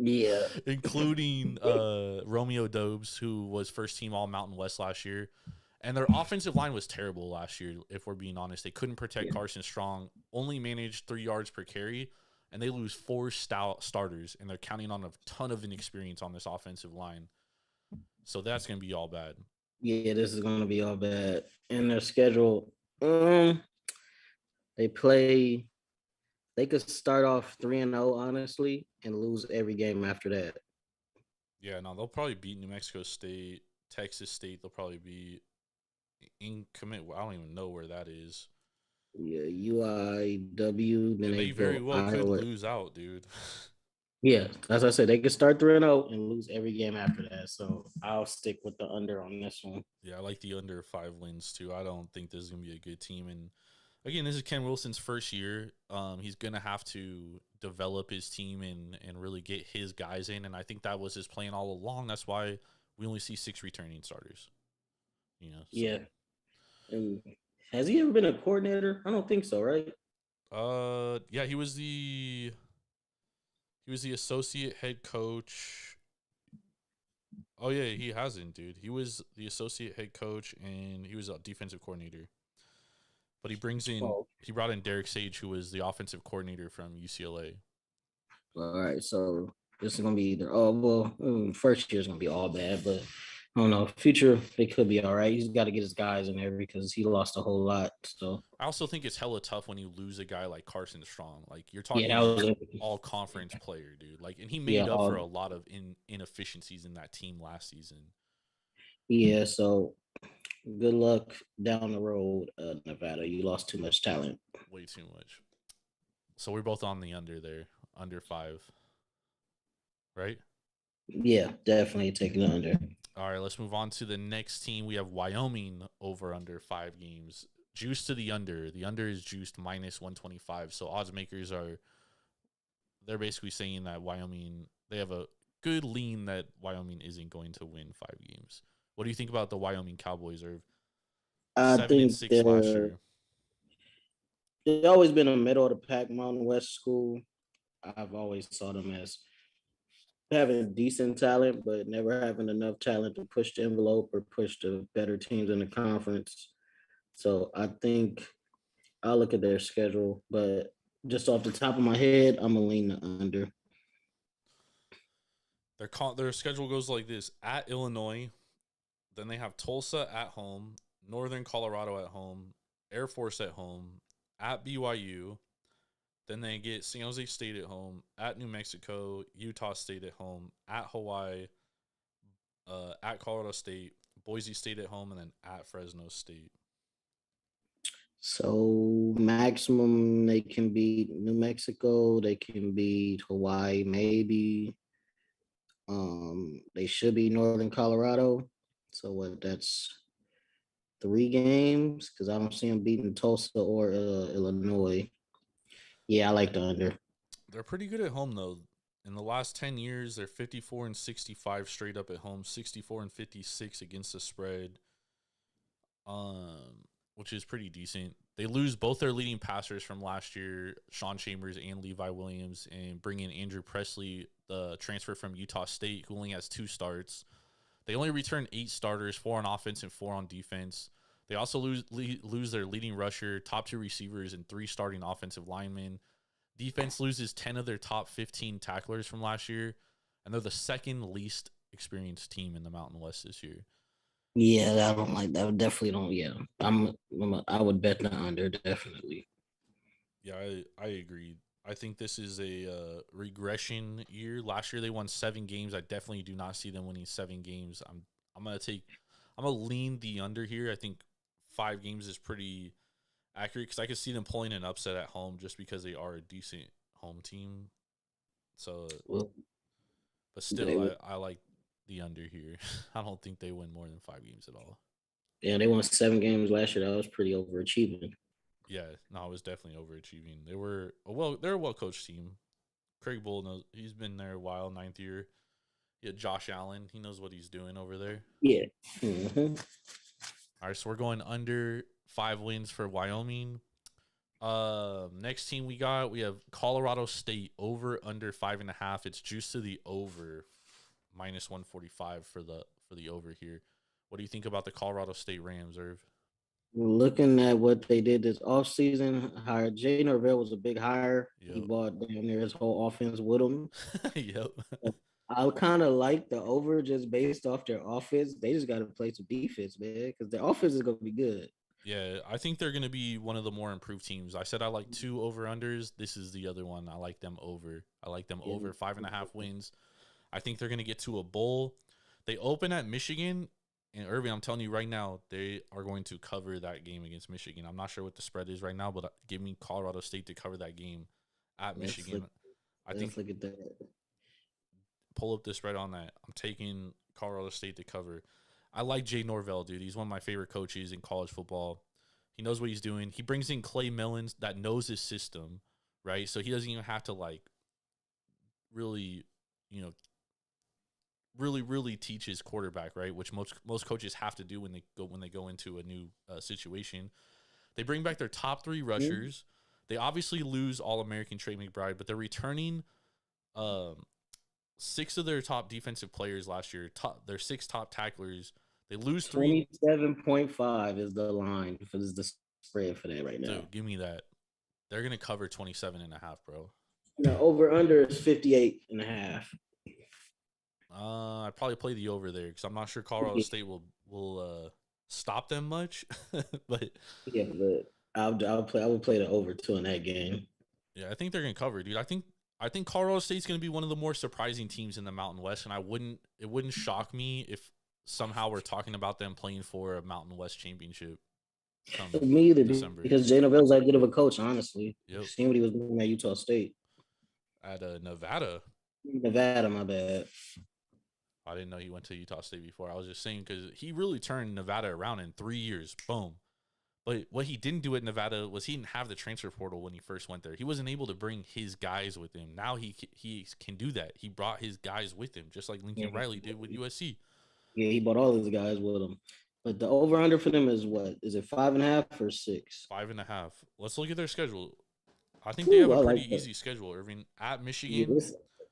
Yeah. Including Romeo Dobbs, who was first-team All-Mountain West last year. And their offensive line was terrible last year, if we're being honest. They couldn't protect Carson Strong, only managed 3 yards per carry. And they lose 4 starters, and they're counting on a ton of inexperience on this offensive line. So that's going to be all bad. Yeah, this is going to be all bad. And their schedule, they could start off 3-0, honestly, and lose every game after that. Yeah, no, they'll probably beat New Mexico State, Texas State. They'll probably be in commit. I don't even know where that is. Yeah, UIW. Then they very well could lose out, dude. Yeah, as I said, they could start 3-0 and lose every game after that. So I'll stick with the under on this one. Yeah, I like the under 5 wins too. I don't think this is gonna be a good team. And again, this is Ken Wilson's first year. He's gonna have to develop his team and really get his guys in. And I think that was his plan all along. That's why we only see 6 returning starters. You know. So. Yeah. And has he ever been a coordinator? I don't think so, right? Yeah, he was the associate head coach. Oh yeah, he hasn't, dude. He was the associate head coach and he was a defensive coordinator. But he brought in Derek Sage, who was the offensive coordinator from UCLA. All right, so this is gonna be either first year is gonna be all bad, but I don't know. Future, they could be all right. He's got to get his guys in there because he lost a whole lot. So I also think it's hella tough when you lose a guy like Carson Strong. Like you're yeah, talking that was all conference player, dude. Like, and he made up for a lot of inefficiencies in that team last season. Yeah, so good luck down the road, Nevada. You lost too much talent. Way too much. So we're both on the under there, under 5, right? Yeah, definitely taking the under. All right, let's move on to the next team. We have Wyoming over under 5 games. Juice to the under. The under is juiced minus 125. So odds makers they're basically saying that Wyoming, they have a good lean that Wyoming isn't going to win 5 games. What do you think about the Wyoming Cowboys? Or 7-6 last year. They've always been a middle of the pack Mountain West school. I've always saw them as having decent talent, but never having enough talent to push the envelope or push the better teams in the conference. So I think I'll look at their schedule, but just off the top of my head, I'm gonna lean the under. Their schedule goes like this: at Illinois, then they have Tulsa at home, Northern Colorado at home, Air Force at home, at BYU. Then they get San Jose State at home, at New Mexico, Utah State at home, at Hawaii, at Colorado State, Boise State at home, and then at Fresno State. So maximum they can beat New Mexico, they can beat Hawaii, maybe. They should be Northern Colorado. So that's 3 games because I don't see them beating Tulsa or Illinois. Yeah, I like the under. They're pretty good at home though. In the last 10 years, they're 54-65 straight up at home, 64-56 against the spread, which is pretty decent. They lose both their leading passers from last year, Sean Chambers and Levi Williams, and bring in Andrew Presley, the transfer from Utah State, who only has 2 starts. They only return 8 starters, 4 on offense and 4 on defense. They also lose their leading rusher, top 2 receivers, and 3 starting offensive linemen. Defense loses 10 of their top 15 tacklers from last year, and they're the second least experienced team in the Mountain West this year. Yeah, I don't like that. Definitely don't. Yeah, I would bet the under, definitely. Yeah, I agree. I think this is a regression year. Last year they won 7 games. I definitely do not see them winning 7 games. I'm gonna lean the under here. I think 5 games is pretty accurate because I could see them pulling an upset at home just because they are a decent home team. So, but still, I like the under here. I don't think they win more than 5 games at all. Yeah, they won 7 games last year. That was pretty overachieving. Yeah, no, it was definitely overachieving. They're a well-coached team. Craig Bull knows, he's been there a while, 9th year. Yeah, Josh Allen, he knows what he's doing over there. Yeah. Mm-hmm. All right, so we're going under 5 wins for Wyoming. Next team we have Colorado State over under 5.5. It's juiced to the over, minus 145 for the over here. What do you think about the Colorado State Rams, Irv? Looking at what they did this offseason, hired Jay Norvell was a big hire. Yep. He bought damn near his whole offense with him. Yep. I kind of like the over just based off their offense. They just got to play some defense, man, because their offense is going to be good. Yeah, I think they're going to be one of the more improved teams. I said I like 2 over-unders. This is the other one. I like them over. I like them over 5.5 wins. I think they're going to get to a bowl. They open at Michigan. And Ervin, I'm telling you right now, they are going to cover that game against Michigan. I'm not sure what the spread is right now, but give me Colorado State to cover that game at Michigan. Let's look at that. Pull up the spread on that. I'm taking Colorado State to cover. I like Jay Norvell, dude. He's one of my favorite coaches in college football. He knows what he's doing. He brings in Clay Millens that knows his system, right? So he doesn't even have to really teach his quarterback, right? Which most coaches have to do when they go into a new situation. They bring back their top 3 rushers. They obviously lose All-American Trey McBride, but they're returning 6 of their top defensive players last year. Their 6 top tacklers. They lose 3. 27.5 is the line for the spread for that right now. Dude, give me that. They're gonna cover 27.5, bro. The over under is 58.5. I'd probably play the over there because I'm not sure Colorado State will stop them much. But yeah, but I would play the over 2 in that game. yeah, I think they're gonna cover, dude. I think Colorado State's gonna be one of the more surprising teams in the Mountain West, and it wouldn't shock me if somehow we're talking about them playing for a Mountain West championship. Me either, December. because Jay Novell's that good of a coach, honestly. Yep. Seeing what he was doing at Utah State. At Nevada. Nevada, my bad. I didn't know he went to Utah State before. I was just saying because he really turned Nevada around in 3 years. Boom. But what he didn't do at Nevada was he didn't have the transfer portal when he first went there. He wasn't able to bring his guys with him. Now he can do that. He brought his guys with him, just like Lincoln Riley did with USC. Yeah, he brought all his guys with him. But the over-under for them is what? Is it 5.5 or 6? 5.5. Let's look at their schedule. I think they have a pretty easy schedule, Irving. At Michigan. Yeah,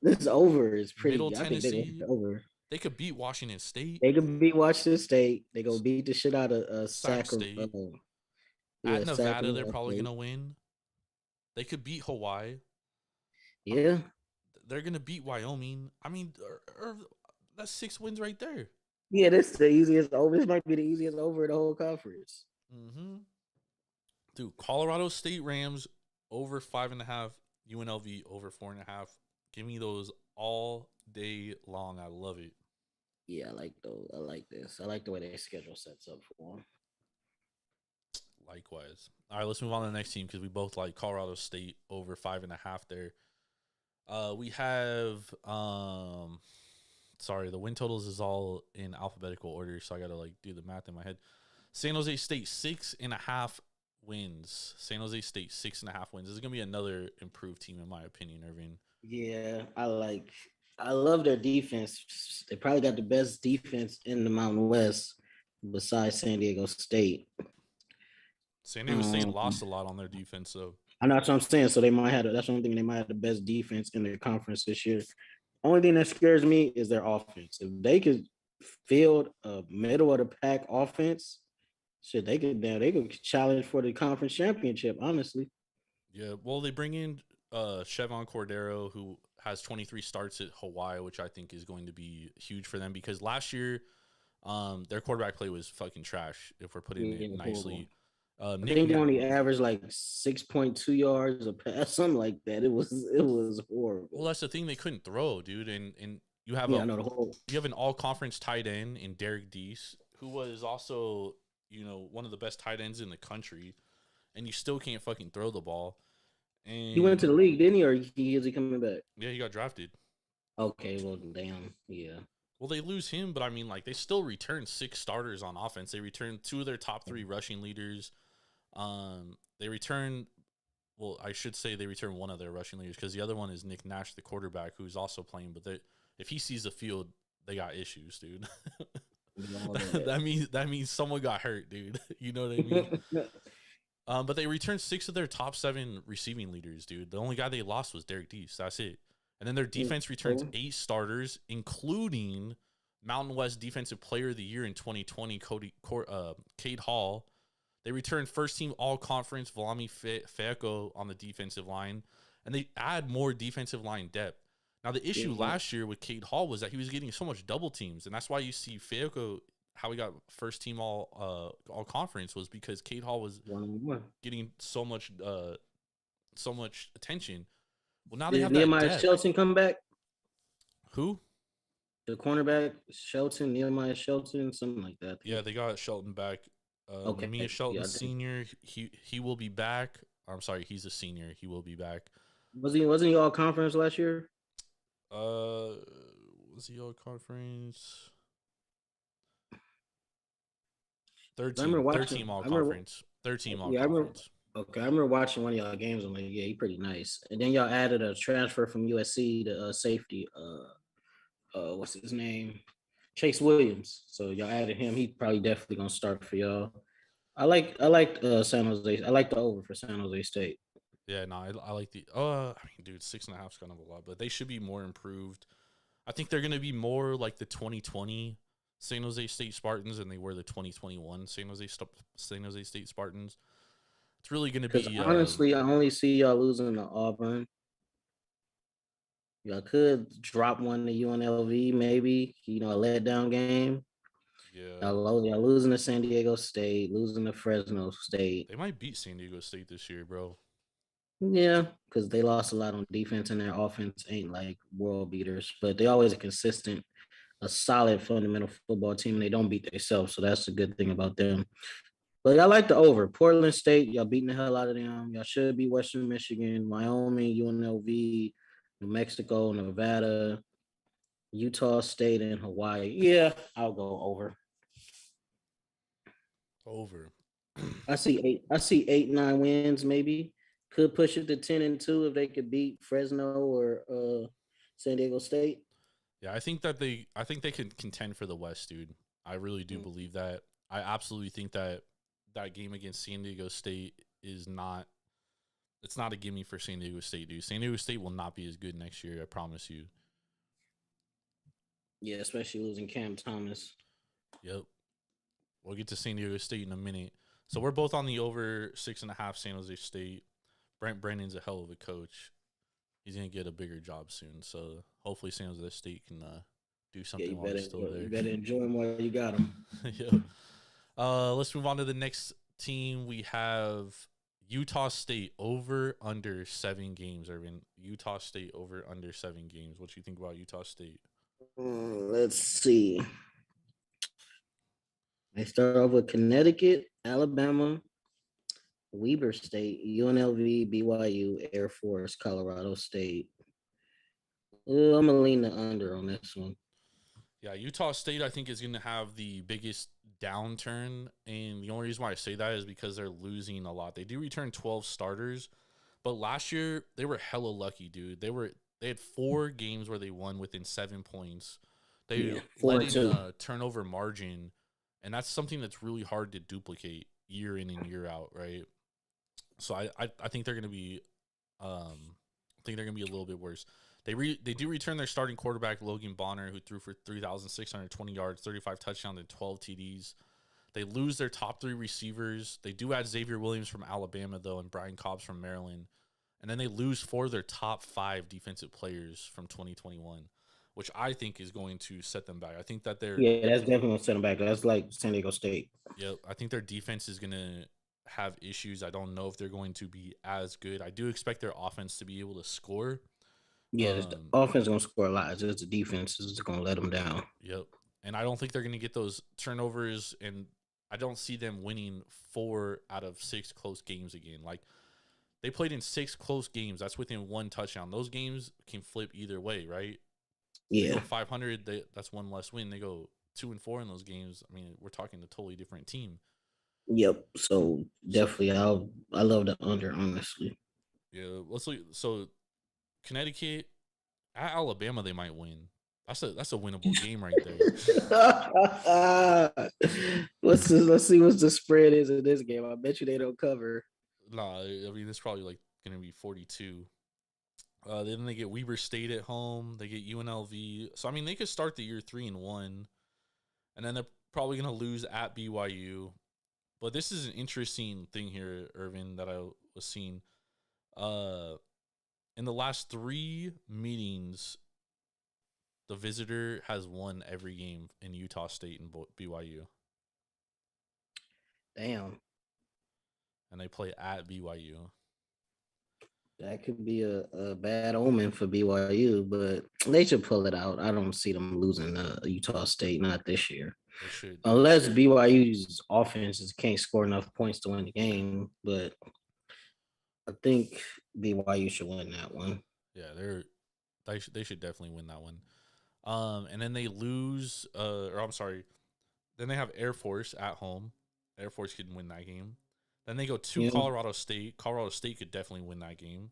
this over is pretty. Middle Tennessee. Over. They could beat Washington State. They could beat Washington State. They go beat the shit out of Sacramento. At Nevada, they're probably going to win. They could beat Hawaii. Yeah. They're going to beat Wyoming. I mean, that's 6 wins right there. Yeah, this is the easiest over. This might be the easiest over in the whole conference. Mm-hmm. Dude, Colorado State Rams over 5.5. UNLV over 4.5. Give me those all day long. I love it. Yeah, I like those. I like this. I like the way their schedule sets up for them. Likewise. All right, let's move on to the next team because we both like Colorado State over 5.5 there. We have sorry, the win totals is all in alphabetical order, so I gotta do the math in my head. San Jose State 6.5 wins. San Jose State 6.5 wins. This is gonna be another improved team in my opinion, Irving. Yeah, I love their defense. They probably got the best defense in the Mountain West besides San Diego State. San Diego State lost a lot on their defense, though. I know that's what I'm saying. So they might have. That's the only thing, they might have the best defense in their conference this year. Only thing that scares me is their offense. If they could field a middle of the pack offense, shit, they could challenge for the conference championship. Honestly. Yeah, well, they bring in Chevon Cordero, who has 23 starts at Hawaii, which I think is going to be huge for them because last year, their quarterback play was fucking trash. If we're putting it nicely. I think they only averaged 6.2 yards a pass, something like that. It was horrible. Well, that's the thing, they couldn't throw, dude. And you have you have an all-conference tight end in Derek Deese, who was also one of the best tight ends in the country, and you still can't fucking throw the ball. And he went to the league, didn't he? Or is he coming back? Yeah, he got drafted. Okay, well, damn, yeah. Well, they lose him, but I mean, they still return 6 starters on offense. They return 2 of their top 3 rushing leaders. They return, well, I should say they return 1 of their rushing leaders because the other one is Nick Nash, the quarterback, who's also playing. But if he sees the field, they got issues, dude. that means someone got hurt, dude. You know what I mean? But they returned 6 of their top 7 receiving leaders, dude. The only guy they lost was Derek Deese. That's it. And then their defense returns 8 starters, including Mountain West Defensive Player of the Year in 2020, Cade Hall. They returned first-team all-conference Vlami Feako on the defensive line, and they add more defensive line depth. Now, the issue last year with Cade Hall was that he was getting so much double teams, and that's why you see Feako, how he got first-team all-conference was because Cade Hall was getting so much attention. Well, now they have Nehemiah Shelton come back. Who? The cornerback Shelton, Nehemiah Shelton, something like that. Yeah, they got Shelton back. Nehemiah Shelton Senior, he will be back. I'm sorry, he's a senior. He will be back. Wasn't he all conference last year? Was he all conference? Third team all conference. Third team all conference. Okay, I remember watching one of y'all games. I'm like, yeah, he's pretty nice. And then y'all added a transfer from USC to safety. What's his name? Chase Williams. So y'all added him. He probably definitely gonna start for y'all. I like San Jose. I like the over for San Jose State. Yeah, no, I like the. I mean, dude, 6.5 is kind of a lot, but they should be more improved. I think they're gonna be more like the 2020 San Jose State Spartans than they were the 2021 San Jose State Spartans. It's really going to Because be honestly, I only see y'all losing to Auburn. Y'all could drop one to UNLV, maybe. A letdown game. yeah. Y'all losing to San Diego State, losing to Fresno State. They might beat San Diego State this year, bro. Yeah, because they lost a lot on defense and their offense ain't like world beaters, but they always a solid fundamental football team. And they don't beat themselves, so that's a good thing about them. But I like the over. Portland State, y'all beating the hell out of them. Y'all should be Western Michigan, Wyoming, UNLV, New Mexico, Nevada, Utah State, and Hawaii. Yeah, I'll go over. Over. I see 8, 9 wins, maybe. Could push it to 10-2 if they could beat Fresno or San Diego State. Yeah, I think they can contend for the West, dude. I really do believe that. I absolutely think that game against San Diego State is not it's not a gimme for San Diego State, dude. San Diego State will not be as good next year, I promise you. Yeah, especially losing Cam Thomas. Yep. We'll get to San Diego State in a minute. So we're both on the over 6.5 San Jose State. Brent Brennan's a hell of a coach. He's gonna get a bigger job soon. So hopefully San Jose State can do something while he's still there. You better enjoy him while you got him. Yeah. Let's move on to the next team. We have Utah State over under 7 games. Ervin, Utah State over under 7 games. What do you think about Utah State? Let's see. They start off with Connecticut, Alabama, Weber State, UNLV, BYU, Air Force, Colorado State. I'm gonna lean the under on this one. Yeah, Utah State, I think, is going to have the biggest downturn. And the only reason why I say that is because they're losing a lot. They do return 12 starters, but last year they were hella lucky, dude. They had 4 games where they won within 7 points. They led in turnover margin, and that's something that's really hard to duplicate year in and year out, right? So I think they're going to be a little bit worse. They do return their starting quarterback, Logan Bonner, who threw for 3,620 yards, 35 touchdowns, and 12 TDs. They lose their top 3 receivers. They do add Xavier Williams from Alabama, though, and Brian Cobbs from Maryland. And then they lose 4 of their top 5 defensive players from 2021, which I think is going to set them back. I think that they're... Yeah, that's definitely going to set them back. That's like San Diego State. Yep, I think their defense is going to have issues. I don't know if they're going to be as good. I do expect their offense to be able to score. Yeah, the offense is going to score a lot. It's just the defense is going to let them down. Yep. And I don't think they're going to get those turnovers, and I don't see them winning 4 out of 6 close games again. Like, they played in 6 close games. That's within 1 touchdown. Those games can flip either way, right? Yeah. They go 500, that's 1 less win. They go 2-4 in those games. I mean, we're talking a totally different team. Yep. So definitely, I love the under, honestly. Yeah. Let's look. So Connecticut at Alabama, they might win. That's a winnable game right there. Let's see what the spread is in this game. I bet you they don't cover. Nah, I mean it's probably like gonna be 42. Then they get Weber State at home. They get UNLV. So I mean they could start the year 3-1, and then they're probably gonna lose at BYU. But this is an interesting thing here, Ervin, that I was seeing. In the last 3 meetings, the visitor has won every game in Utah State and BYU. Damn. And they play at BYU. That could be a bad omen for BYU, but they should pull it out. I don't see them losing Utah State, not this year. They should. Unless BYU's offenses can't score enough points to win the game, but I think BYU should win that one. Yeah, they should definitely win that one. And then they lose, then they have Air Force at home. Air Force could win that game. Then they go to Colorado State. Colorado State could definitely win that game.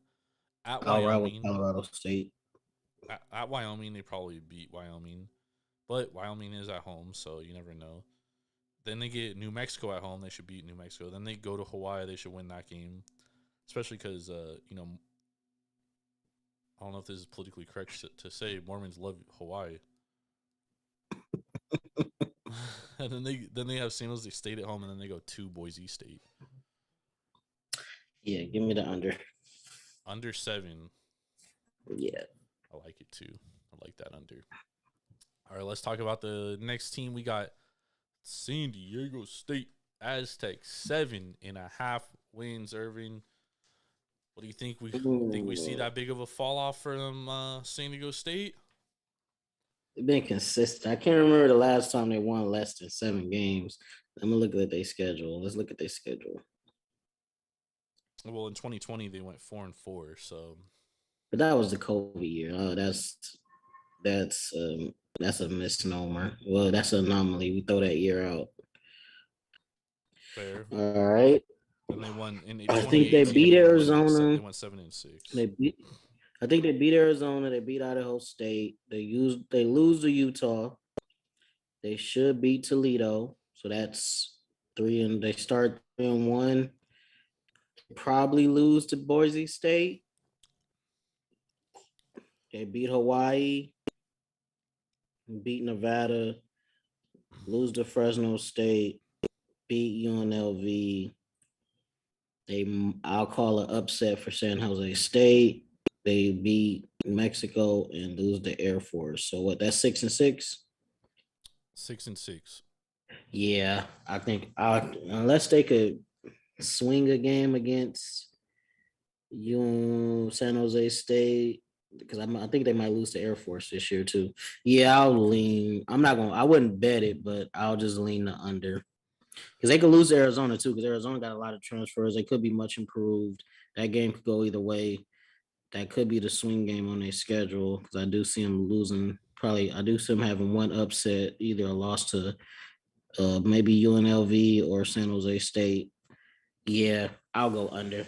At Wyoming. Colorado State. At Wyoming, they probably beat Wyoming. But Wyoming is at home, so you never know. Then they get New Mexico at home. They should beat New Mexico. Then they go to Hawaii. They should win that game. Especially because, I don't know if this is politically correct to say, Mormons love Hawaii. And then they have San Jose State at home, and then they go to Boise State. Yeah, give me the under. Under 7. Yeah. I like it too. I like that under. All right, let's talk about the next team. We got San Diego State Aztecs, 7.5 wins. Irvin, what do you think? We think we see that big of a fall off for them, San Diego State? They've been consistent. I can't remember the last time they won less than 7 games. I'm gonna look at their schedule. Let's look at their schedule. Well, in 2020 they went 4-4. So, but that was the COVID year. Oh, that's a misnomer. Well, that's an anomaly. We throw that year out. Fair. All right. And they won in. I think they beat Arizona. They went 7-6. I think they beat Arizona. They beat Idaho State. They lose to Utah. They should beat Toledo. So that's 3, and they start 3-1. Probably lose to Boise State. They beat Hawaii. Beat Nevada. Lose to Fresno State. Beat UNLV. I'll call it upset for San Jose State. They beat Mexico and lose to Air Force. So what? That's 6-6. 6-6. Yeah, I think unless they could swing a game against San Jose State, because I think they might lose to Air Force this year too. Yeah, I'll lean. I wouldn't bet it, but I'll just lean the under. Because they could lose to Arizona too, because Arizona got a lot of transfers. They could be much improved. That game could go either way. That could be the swing game on their schedule, because I do see them losing. I do see them having one upset, either a loss to maybe UNLV or San Jose State. Yeah, I'll go under.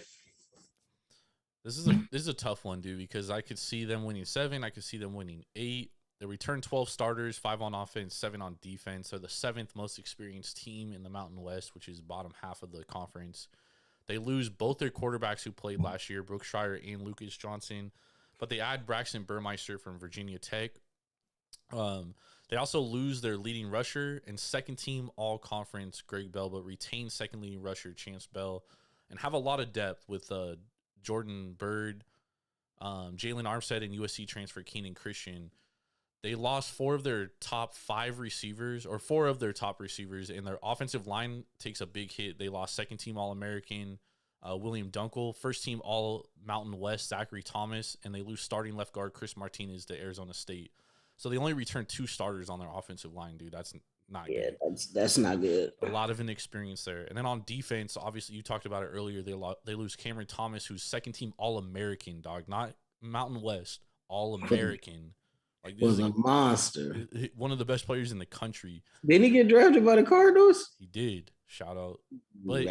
This is a tough one, dude, because I could see them winning 7. I could see them winning 8. They return 12 starters, 5 on offense, 7 on defense. They're the 7th most experienced team in the Mountain West, which is bottom half of the conference. They lose both their quarterbacks who played last year, Brooks Schreier and Lucas Johnson, but they add Braxton Burmeister from Virginia Tech. They also lose their leading rusher and second-team all-conference Greg Bell, but retain second-leading rusher Chance Bell, and have a lot of depth with Jordan Bird, Jalen Armstead, and USC transfer Keenan Christian. They lost 4 of their top 5 receivers, or 4 of their top receivers, and their offensive line takes a big hit. They lost second-team All-American William Dunkel, first-team All-Mountain West Zachary Thomas, and they lose starting left guard Chris Martinez to Arizona State. So they only return 2 starters on their offensive line, dude. That's not good. Yeah, that's not good. A lot of inexperience there. And then on defense, obviously, you talked about it earlier, they lose Cameron Thomas, who's second-team All-American, dog. Not Mountain West, All-American. Like, this was a monster. One of the best players in the country. Didn't he get drafted by the Cardinals? He did. Shout out. But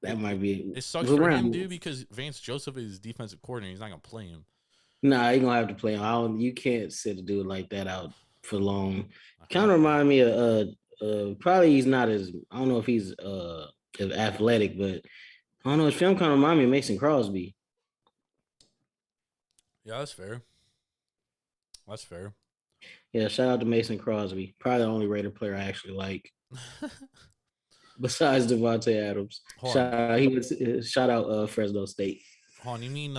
that might be. It sucks for him, dude, because Vance Joseph is defensive coordinator. He's not going to play him. Nah, he's going to have to play him. You can't sit a dude like that out for long. Kind of remind me of probably he's not as, I don't know if he's as athletic, but I don't know, his film kind of remind me of Mason Crosby. Yeah, that's fair. That's fair. Yeah, shout out to Mason Crosby. Probably the only Raider player I actually like. Besides Devontae Adams. Shout out Fresno State. Hold on, you mean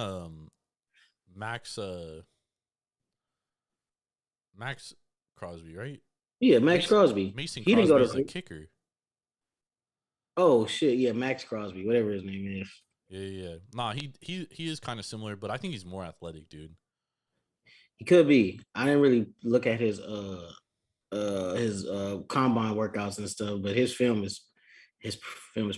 Max Crosby, right? Yeah, Max Crosby. Mason Crosby didn't go to a kicker. Oh shit, yeah, Max Crosby, whatever his name is. Yeah. Nah, he is kind of similar, but I think he's more athletic, dude. He could be. I didn't really look at his combine workouts and stuff, but his film is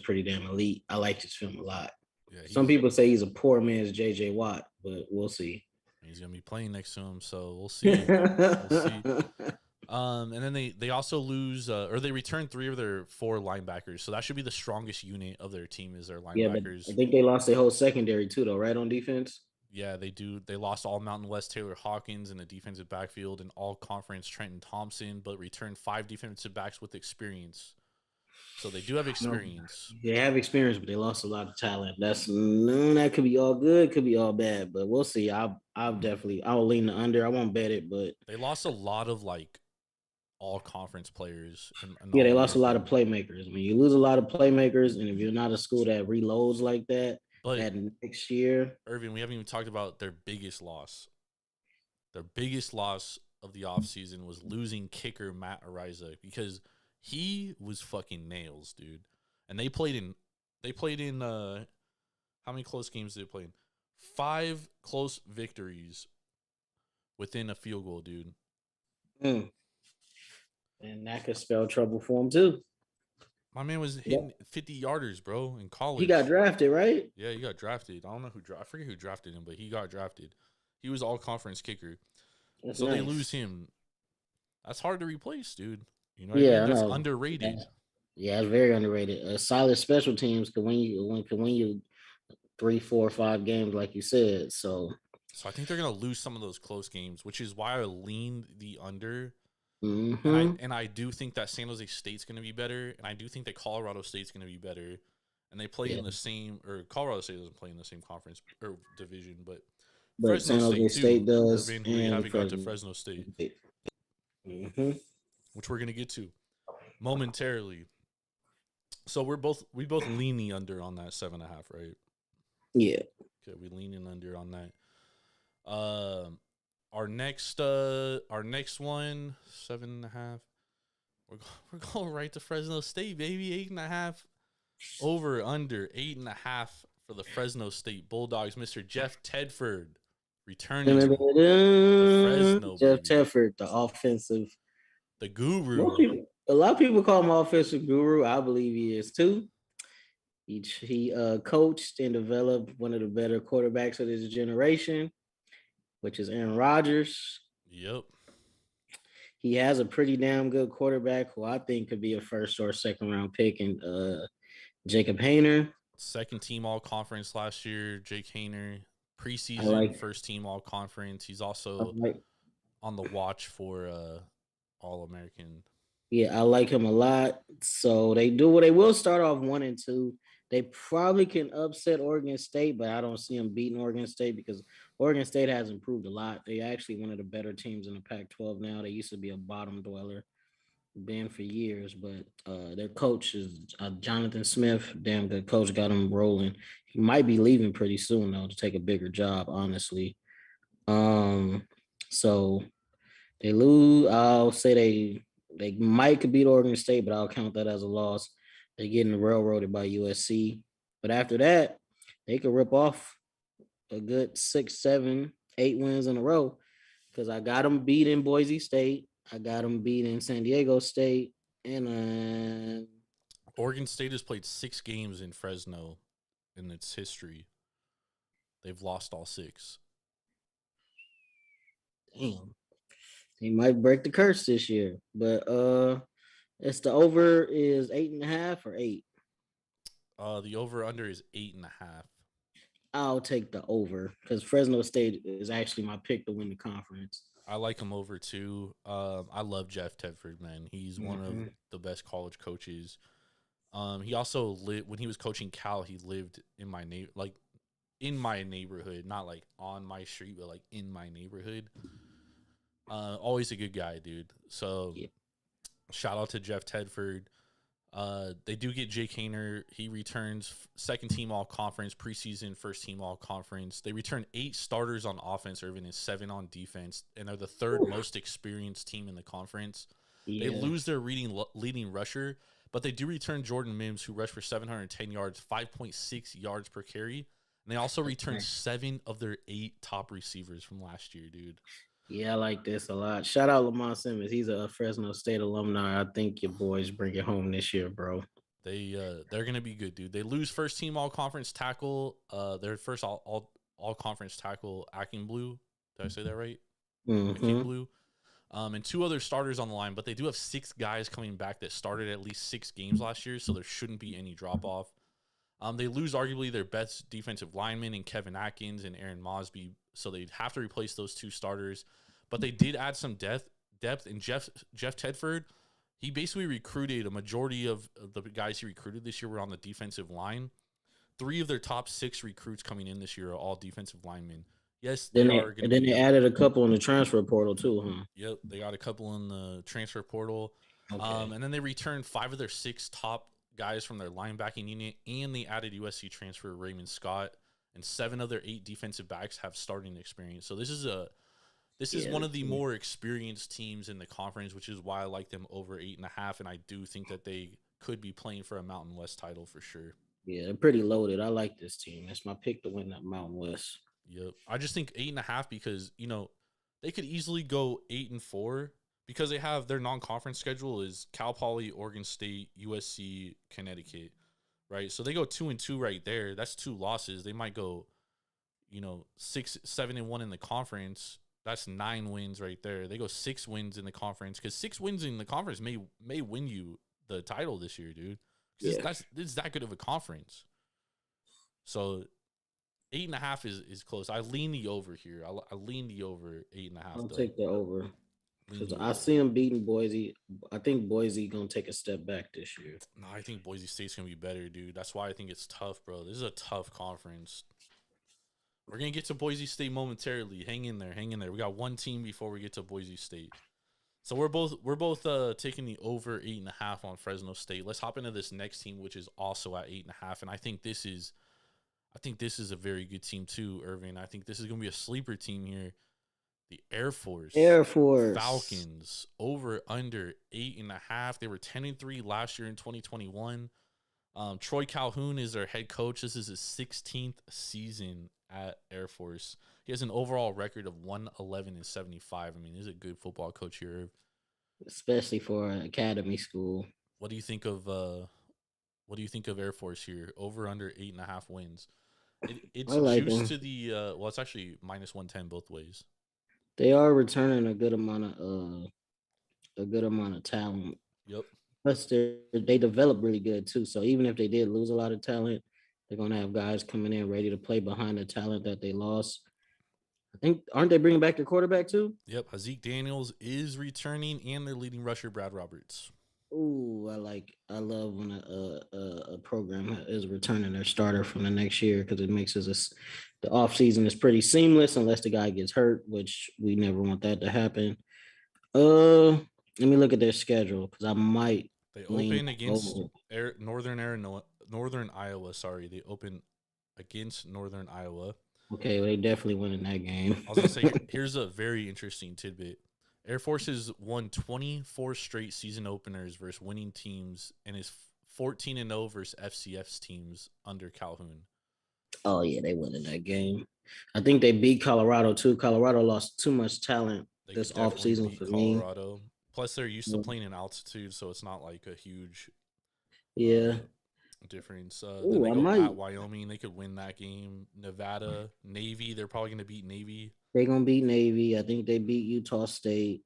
pretty damn elite. I like his film a lot. Yeah, some people say he's a poor man's JJ Watt, but we'll see. He's gonna be playing next to him, so we'll see. We'll see. And then they also lose or they return 3 of their 4 linebackers, so that should be the strongest unit of their team is their linebackers. Yeah, but I think they lost their whole secondary too, though, right, on defense. Yeah, they do. They lost all Mountain West Taylor Hawkins in the defensive backfield and all conference Trenton Thompson, but returned 5 defensive backs with experience. So they do have experience. They have experience, but they lost a lot of talent. That could be all good, could be all bad, but we'll see. I'll lean the under. I won't bet it, but they lost a lot of like all conference players. Yeah, they lost a lot of playmakers. I mean, you lose a lot of playmakers, and if you're not a school that reloads like that, But that next year. Ervin, we haven't even talked about their biggest loss. Their biggest loss of the offseason was losing kicker Matt Ariza because he was fucking nails, dude. And they played in how many close games did they play in? 5 close victories within a field goal, dude. And that could spell trouble for him too. My man was hitting 50 yarders, bro, in college. He got drafted, right? Yeah, he got drafted. I don't know I forget who drafted him, but he got drafted. He was all conference kicker. That's so nice. they lose him. That's hard to replace, dude. You know what I mean? That's know. underrated. Yeah, it's very underrated. Solid special teams can win you 3, 4, 5 games, like you said. So I think they're gonna lose some of those close games, which is why I leaned the under. Mm-hmm. And I do think that San Jose State's gonna be better, and I do think that Colorado State's gonna be better. And they play in the same, or Colorado State doesn't play in the same conference or division, but Fresno San Jose State does. Ervin, who we haven't got to Fresno State, mm-hmm. which we're gonna get to momentarily. So we both lean the under on that 7.5, right? Yeah. Okay, we leaning under on that. Our next one, 7.5. We're going right to Fresno State, baby. 8.5. Over under 8.5 for the Fresno State Bulldogs. Mr. Jeff Tedford returning to Fresno. Jeff baby. Tedford, the offensive, the guru. A lot of people call him offensive guru. I believe he is too. He coached and developed one of the better quarterbacks of this generation, which is Aaron Rodgers. Yep. He has a pretty damn good quarterback who I think could be a first or second round pick in Jacob Hayner. Second team all conference last year, Jake Hayner. Preseason first team all conference. He's also on the watch for All American. Yeah, I like him a lot. So they will start off 1-2. They probably can upset Oregon State, but I don't see them beating Oregon State because Oregon State has improved a lot. They're actually one of the better teams in the Pac-12 now. They used to be a bottom dweller, been for years, but their coach is Jonathan Smith, damn good coach, got him rolling. He might be leaving pretty soon though to take a bigger job, honestly. So they lose. I'll say they might could beat Oregon State, but I'll count that as a loss. They're getting railroaded by USC. But after that, they could rip off a good 6, 7, 8 wins in a row because I got them beat in Boise State. I got them beat in San Diego State. And Oregon State has played 6 games in Fresno in its history. They've lost all 6. Damn. They might break the curse this year. But it's the over is 8.5 or 8. The over under is 8.5. I'll take the over because Fresno State is actually my pick to win the conference. I like him over too. I love Jeff Tedford, man. He's one of the best college coaches. He also lived when he was coaching Cal. He lived in my neighborhood, not like on my street, but like in my neighborhood. Always a good guy, dude. So shout out to Jeff Tedford. They do get Jake Hayner. He returns second team all conference, preseason first team all conference. They return 8 starters on offense, Ervin, and 7 on defense, and they're the third most experienced team in the conference. Yeah. They lose their leading rusher, but they do return Jordan Mims, who rushed for 710 yards, 5.6 yards per carry. And they also return 7 of their 8 top receivers from last year, dude. Yeah, I like this a lot. Shout out Lamont Simmons. He's a Fresno State alumni. I think your boys bring it home this year, bro. They're gonna be good, dude. They lose first team all conference tackle. Their first all conference tackle, Akinblue. Did I say that right? Akinblue. And 2 other starters on the line, but they do have 6 guys coming back that started at least 6 games last year, so there shouldn't be any drop off. They lose arguably their best defensive lineman in Kevin Atkins and Aaron Mosby, so they'd have to replace those 2 starters. But they did add some depth. And Jeff Tedford, he basically recruited a majority of the guys he recruited this year were on the defensive line. 3 of their top 6 recruits coming in this year are all defensive linemen. Yes, they are. And then they added a couple in the transfer portal too, huh? Yep, they got a couple in the transfer portal. Okay. And then they returned 5 of their 6 top guys from their linebacking unit, and they added USC transfer Raymond Scott, and 7 of their 8 defensive backs have starting experience. So this is one of the more experienced teams in the conference, which is why I like them over 8.5, and I do think that they could be playing for a Mountain West title for sure. Yeah, they're pretty loaded. I like this team. That's my pick to win that Mountain West. Yep. I just think 8.5 because, they could easily go 8-4 because they have their non-conference schedule is Cal Poly, Oregon State, USC, Connecticut, right? So they go 2-2 right there. That's 2 losses. They might go, 6-7-1 in the conference. That's 9 wins right there. They go 6 wins in the conference because 6 wins in the conference may win you the title this year, dude. Yeah. It's that good of a conference. So 8.5 is close. I lean the over here. I lean the over 8.5. I'll take the over because I see them beating Boise. I think Boise gonna take a step back this year. No, I think Boise State's gonna be better, dude. That's why I think it's tough, bro. This is a tough conference. We're gonna get to Boise State momentarily. Hang in there. We got one team before we get to Boise State. So we're both taking the over 8.5 on Fresno State. Let's hop into this next team, which is also at 8.5, and I think this is a very good team too, Ervin. I think this is gonna be a sleeper team here. The Air Force Falcons over under 8.5. They were 10-3 last year in 2021. Troy Calhoun is their head coach. This is his 16th season at Air Force. He has an overall record of 111-75. I mean, he's a good football coach here, especially for an academy school. What do you think of Air Force here? Over under 8.5 wins. It's juiced to the it's actually -110 both ways. They are returning a good amount of talent. Yep. Plus, they develop really good too. So even if they did lose a lot of talent, they're gonna have guys coming in ready to play behind the talent that they lost. I think aren't they bringing back their quarterback too? Yep. Zeke Daniels is returning, and their leading rusher Brad Roberts. Ooh, I love when a program is returning their starter from the next year because it makes the offseason is pretty seamless unless the guy gets hurt, which we never want that to happen. Let me look at their schedule because I might. They open against Northern Iowa. Sorry, they open against Northern Iowa. Okay, well, they definitely winning that game. I was gonna say, here's a very interesting tidbit. Air Force has won 24 straight season openers versus winning teams and is 14-0 versus FCS teams under Calhoun. Oh, yeah, they won in that game. I think they beat Colorado, too. Colorado lost too much talent this offseason for Colorado. Me. Plus, they're used to playing in altitude, so it's not like a huge difference. Then they go at Wyoming. They could win that game. Nevada, Navy, they're probably going to beat Navy. They're going to beat Navy. I think they beat Utah State.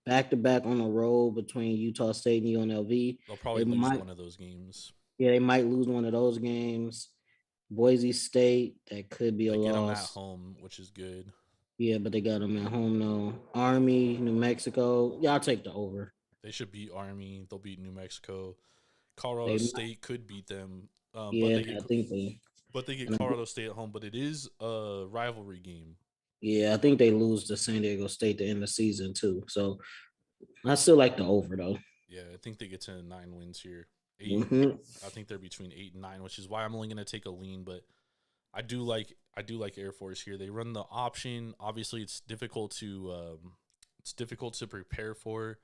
Back-to-back on the road between Utah State and UNLV. They'll probably lose one of those games. Yeah, they might lose one of those games. Boise State, that could be a loss. They get them at home, which is good. Yeah, but they got them at home, though. Army, New Mexico. Yeah, I'll take the over. They should beat Army. They'll beat New Mexico. Colorado State could beat them. I think they. But they get Colorado State at home. But it is a rivalry game. Yeah, I think they lose to San Diego State to end the season too. So I still like the over though. Yeah, I think they get to 9 wins here. 8. Mm-hmm. I think they're between 8 and 9, which is why I'm only going to take a lean. But I do like Air Force here. They run the option. Obviously, it's difficult to prepare for.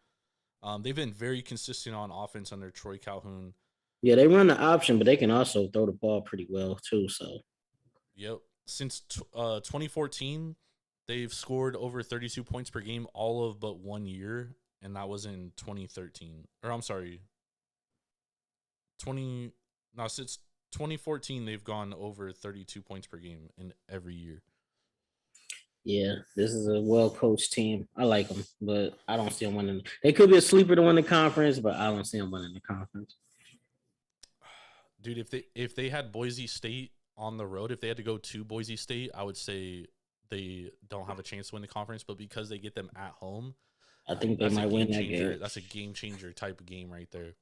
They've been very consistent on offense under Troy Calhoun. Yeah, they run the option, but they can also throw the ball pretty well too. So, yep. Since 2014, they've scored over 32 points per game all of but 1 year, and that was in 2013. Or I'm sorry, since 2014, they've gone over 32 points per game in every year. Yeah, this is a well-coached team. I like them, but I don't see them winning. They could be a sleeper to win the conference, but I don't see them winning the conference. Dude, if they had Boise State on the road, if they had to go to Boise State, I would say they don't have a chance to win the conference. But because they get them at home, I think they might win that game. That's a game-changer type of game right there.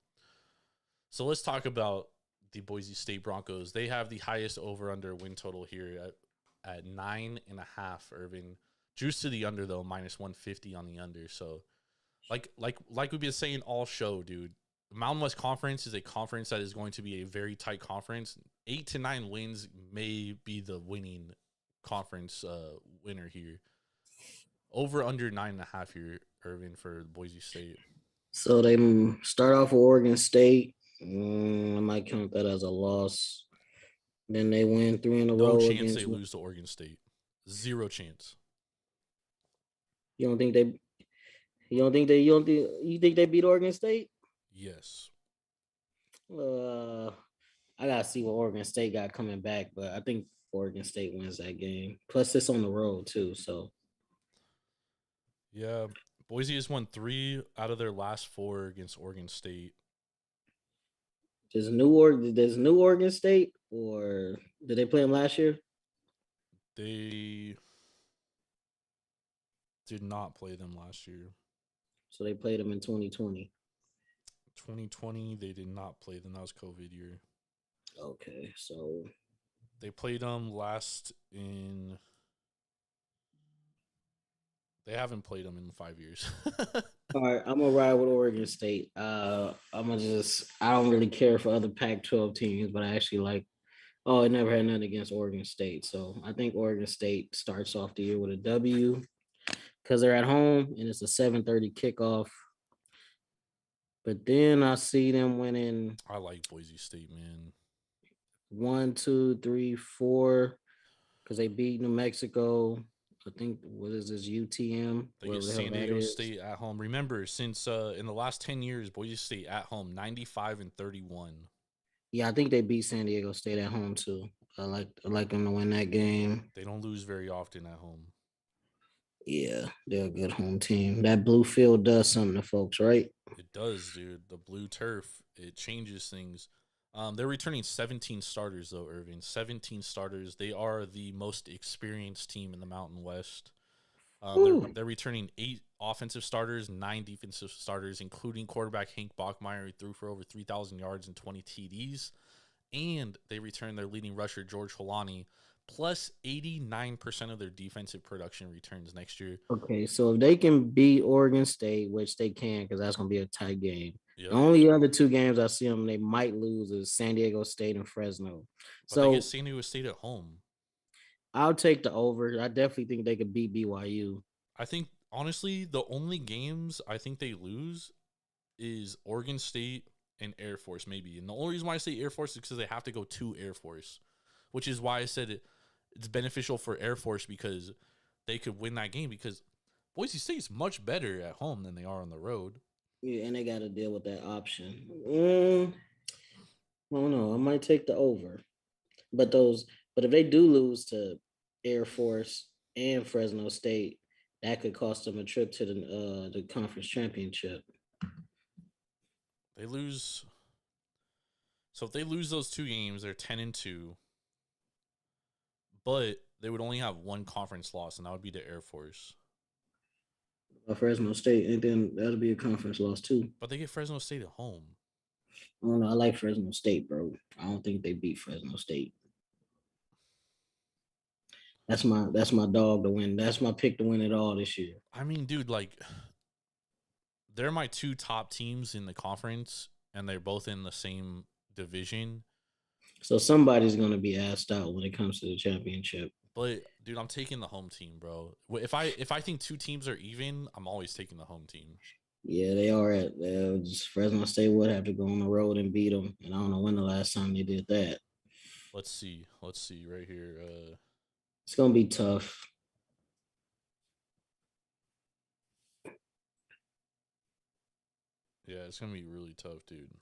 So let's talk about the Boise State Broncos. They have the highest over-under win total here at 9.5, Ervin. Juice to the under, though, -150 on the under. So, like we've been saying all show, dude, Mountain West Conference is a conference that is going to be a very tight conference. 8 to 9 wins may be the winning conference winner here. Over under 9.5 here, Ervin, for Boise State. So they start off with Oregon State. I might count that as a loss. Then they win 3 in a row. No chance against they lose to Oregon State. 0 chance. You don't think they beat Oregon State? Yes. I gotta see what Oregon State got coming back, but I think Oregon State wins that game. Plus, it's on the road too, so Yeah, Boise has won 3 out of their last 4 against Oregon State. Does New Oregon State, or did they play them last year? They did not play them last year. So they played them in 2020. 2020, they did not play them. That was COVID year. Okay, so They played them last in. They haven't played them in 5 years. all right, I'm gonna ride with Oregon State. I don't really care for other Pac-12 teams, but I actually like. Oh, I never had nothing against Oregon State, so I think Oregon State starts off the year with a W because they're at home and it's a 7:30 kickoff. But then I see them winning I like Boise State, man. 1, 2, 3, 4 because they beat New Mexico. I think what is this UTM? They get San Diego State at home. Remember, since in the last 10 years, Boise State at home 95-31. Yeah, I think they beat San Diego State at home too. I like them to win that game. They don't lose very often at home. Yeah, they're a good home team. That blue field does something to folks, right? It does, dude. The blue turf, it changes things. They're returning 17 starters, though, Ervin. 17 starters. They are the most experienced team in the Mountain West. They're returning 8 offensive starters, 9 defensive starters, including quarterback Hank Bachmeier, who threw for over 3,000 yards and 20 TDs. And they return their leading rusher, George Holani, plus 89% of their defensive production returns next year. Okay, so if they can beat Oregon State, which they can, because that's going to be a tight game. Yep. The only other 2 games I see them they might lose is San Diego State and Fresno. But they get San Diego State at home. I'll take the over. I definitely think they could beat BYU. I think, honestly, the only games I think they lose is Oregon State and Air Force, maybe. And the only reason why I say Air Force is because they have to go to Air Force, which is why I said it's beneficial for Air Force because they could win that game because Boise State's much better at home than they are on the road. Yeah, and they got to deal with that option. I don't know. I might take the over. But if they do lose to Air Force and Fresno State, that could cost them a trip to the conference championship. They lose. So if they lose those 2 games, they're 10-2. But they would only have 1 conference loss, and that would be to Air Force. Fresno State, and then that'll be a conference loss too. But they get Fresno State at home. I don't know. I like Fresno State, bro. I don't think they beat Fresno State. That's my dog to win. That's my pick to win it all this year. I mean, dude, like, they're my 2 top teams in the conference, and they're both in the same division. So somebody's gonna be asked out when it comes to the championship. But dude, I'm taking the home team, bro. If I think 2 teams are even, I'm always taking the home team. Yeah, they are at Fresno State would have to go on the road and beat them, and I don't know when the last time they did that. Let's see right here. It's gonna be tough. Yeah, it's gonna be really tough, dude.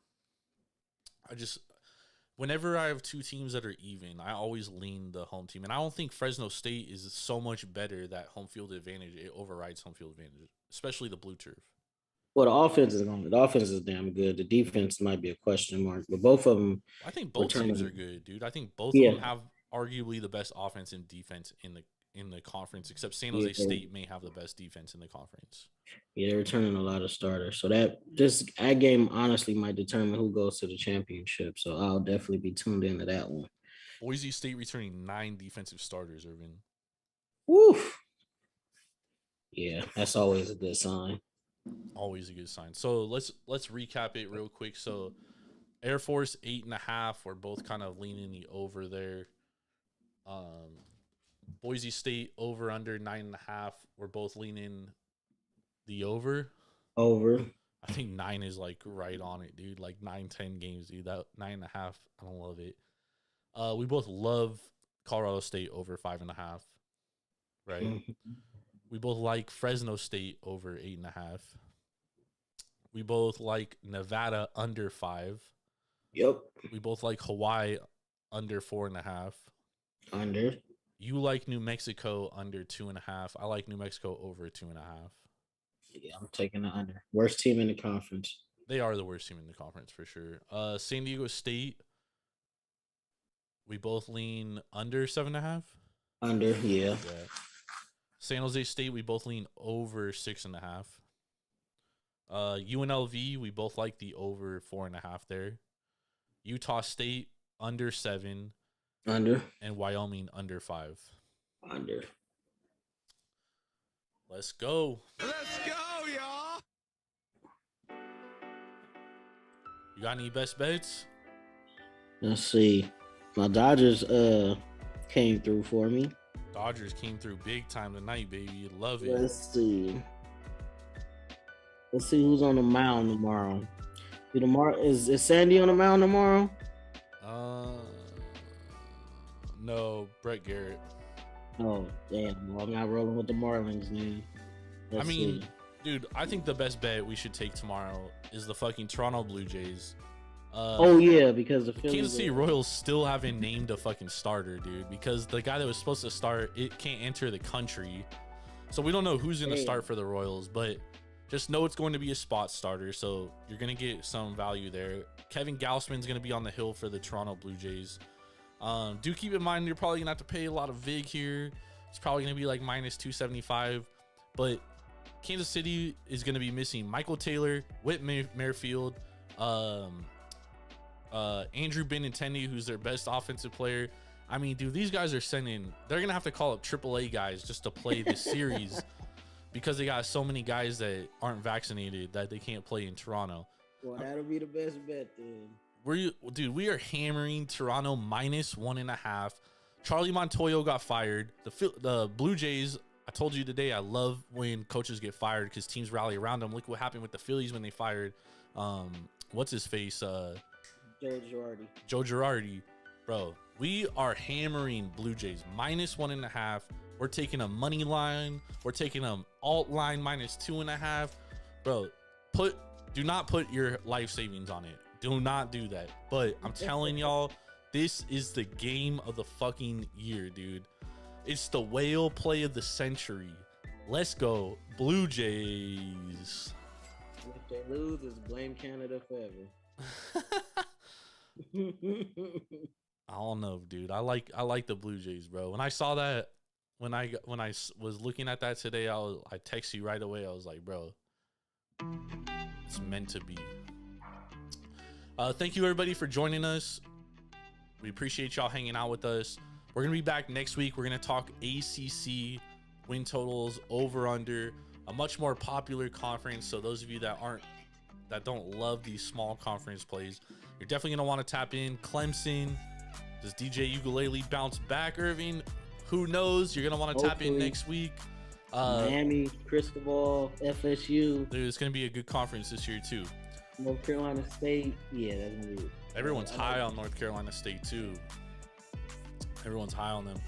Whenever I have 2 teams that are even, I always lean the home team. And I don't think Fresno State is so much better that home field advantage, it overrides home field advantage, especially the blue turf. Well, the offense is damn good. The defense might be a question mark, but both of them. I think both teams are good, dude. I think both Yeah. of them have arguably the best offense and defense in the conference, except San Jose State may have the best defense in the conference. Yeah, they're returning a lot of starters. So that game honestly might determine who goes to the championship. So I'll definitely be tuned into that one. Boise State returning 9 defensive starters, Ervin. Woof. Yeah, that's always a good sign. Always a good sign. So let's recap it real quick. So Air Force 8.5. We're both kind of leaning the over there. Boise State over under 9.5. We're both leaning the over. Over. I think 9 is like right on it, dude. Like 9-10 games, dude. That 9.5, I don't love it. We both love Colorado State over 5.5. Right. We both like Fresno State over 8.5. We both like Nevada under 5. Yep. We both like Hawaii under 4.5. Under. You like New Mexico under 2.5. I like New Mexico over 2.5. Yeah, I'm taking the under. Worst team in the conference. They are the worst team in the conference for sure. San Diego State. We both lean under 7.5. Under, yeah. San Jose State, we both lean over 6.5. UNLV, we both like the over 4.5 there. Utah State under 7. Under. And Wyoming under 5. Under. Let's go. Let's go, y'all. You got any best bets? Let's see. My Dodgers came through for me. Dodgers came through big time tonight, baby. Love it. Let's see. Let's see who's on the mound tomorrow. Is Sandy on the mound tomorrow? No, Brett Garrett. Oh, damn. Well, I'm not rolling with the Marlins, man. Let's see. Dude, I think the best bet we should take tomorrow is the fucking Toronto Blue Jays. Because the Kansas City Royals still haven't named a fucking starter, dude, because the guy that was supposed to start, it can't enter the country. So we don't know who's going to start for the Royals, but just know it's going to be a spot starter, so you're going to get some value there. Kevin Gausman's going to be on the hill for the Toronto Blue Jays. Do keep in mind you're probably going to have to pay a lot of VIG here. It's probably going to be like minus 275, but Kansas City is going to be missing Michael Taylor, Whit Merrifield, Andrew Benintendi, who's their best offensive player. I mean, dude, these guys are they're going to have to call up AAA guys just to play this series because they got so many guys that aren't vaccinated that they can't play in Toronto. Well, that'll be the best bet then. We are hammering Toronto minus 1.5. Charlie Montoyo got fired. The Blue Jays, I told you today, I love when coaches get fired because teams rally around them. Look what happened with the Phillies when they fired, what's his face? Joe Girardi. Bro, we are hammering Blue Jays minus 1.5. We're taking a money line. We're taking an alt line minus 2.5. Bro, do not put your life savings on it. Do not do that. But I'm telling y'all, this is the game of the fucking year, dude. It's the whale play of the century. Let's go, Blue Jays. If they lose, it's blame Canada forever. I don't know, dude. I like the Blue Jays, bro. When I saw that, when I was looking at that today, I texted you right away. I was like, bro, it's meant to be. Thank you everybody for joining us. We appreciate y'all hanging out with us. We're gonna be back next week. We're gonna talk ACC win totals, over under, a much more popular conference. So those of you that don't love these small conference plays, you're definitely gonna want to tap in. Clemson, does DJ Ukulele bounce back, Ervin? Who knows? You're gonna want to tap in next week. Miami, Cristobal, FSU. Dude, it's gonna be a good conference this year too. North Carolina State, yeah, that's gonna be. Everyone's high on North Carolina State too. Everyone's high on them.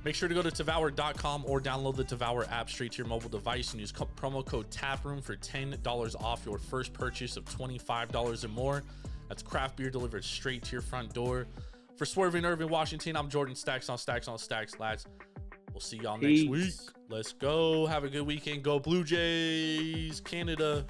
Make sure to go to Devour.com or download the Devour app straight to your mobile device and use promo code Taproom for $10 off your first purchase of $25 or more. That's craft beer delivered straight to your front door. For Swerve and Ervin Washington, I'm Jordan. Stacks on Stacks on Stacks, lads. We'll see y'all next week. Let's go. Have a good weekend. Go Blue Jays, Canada.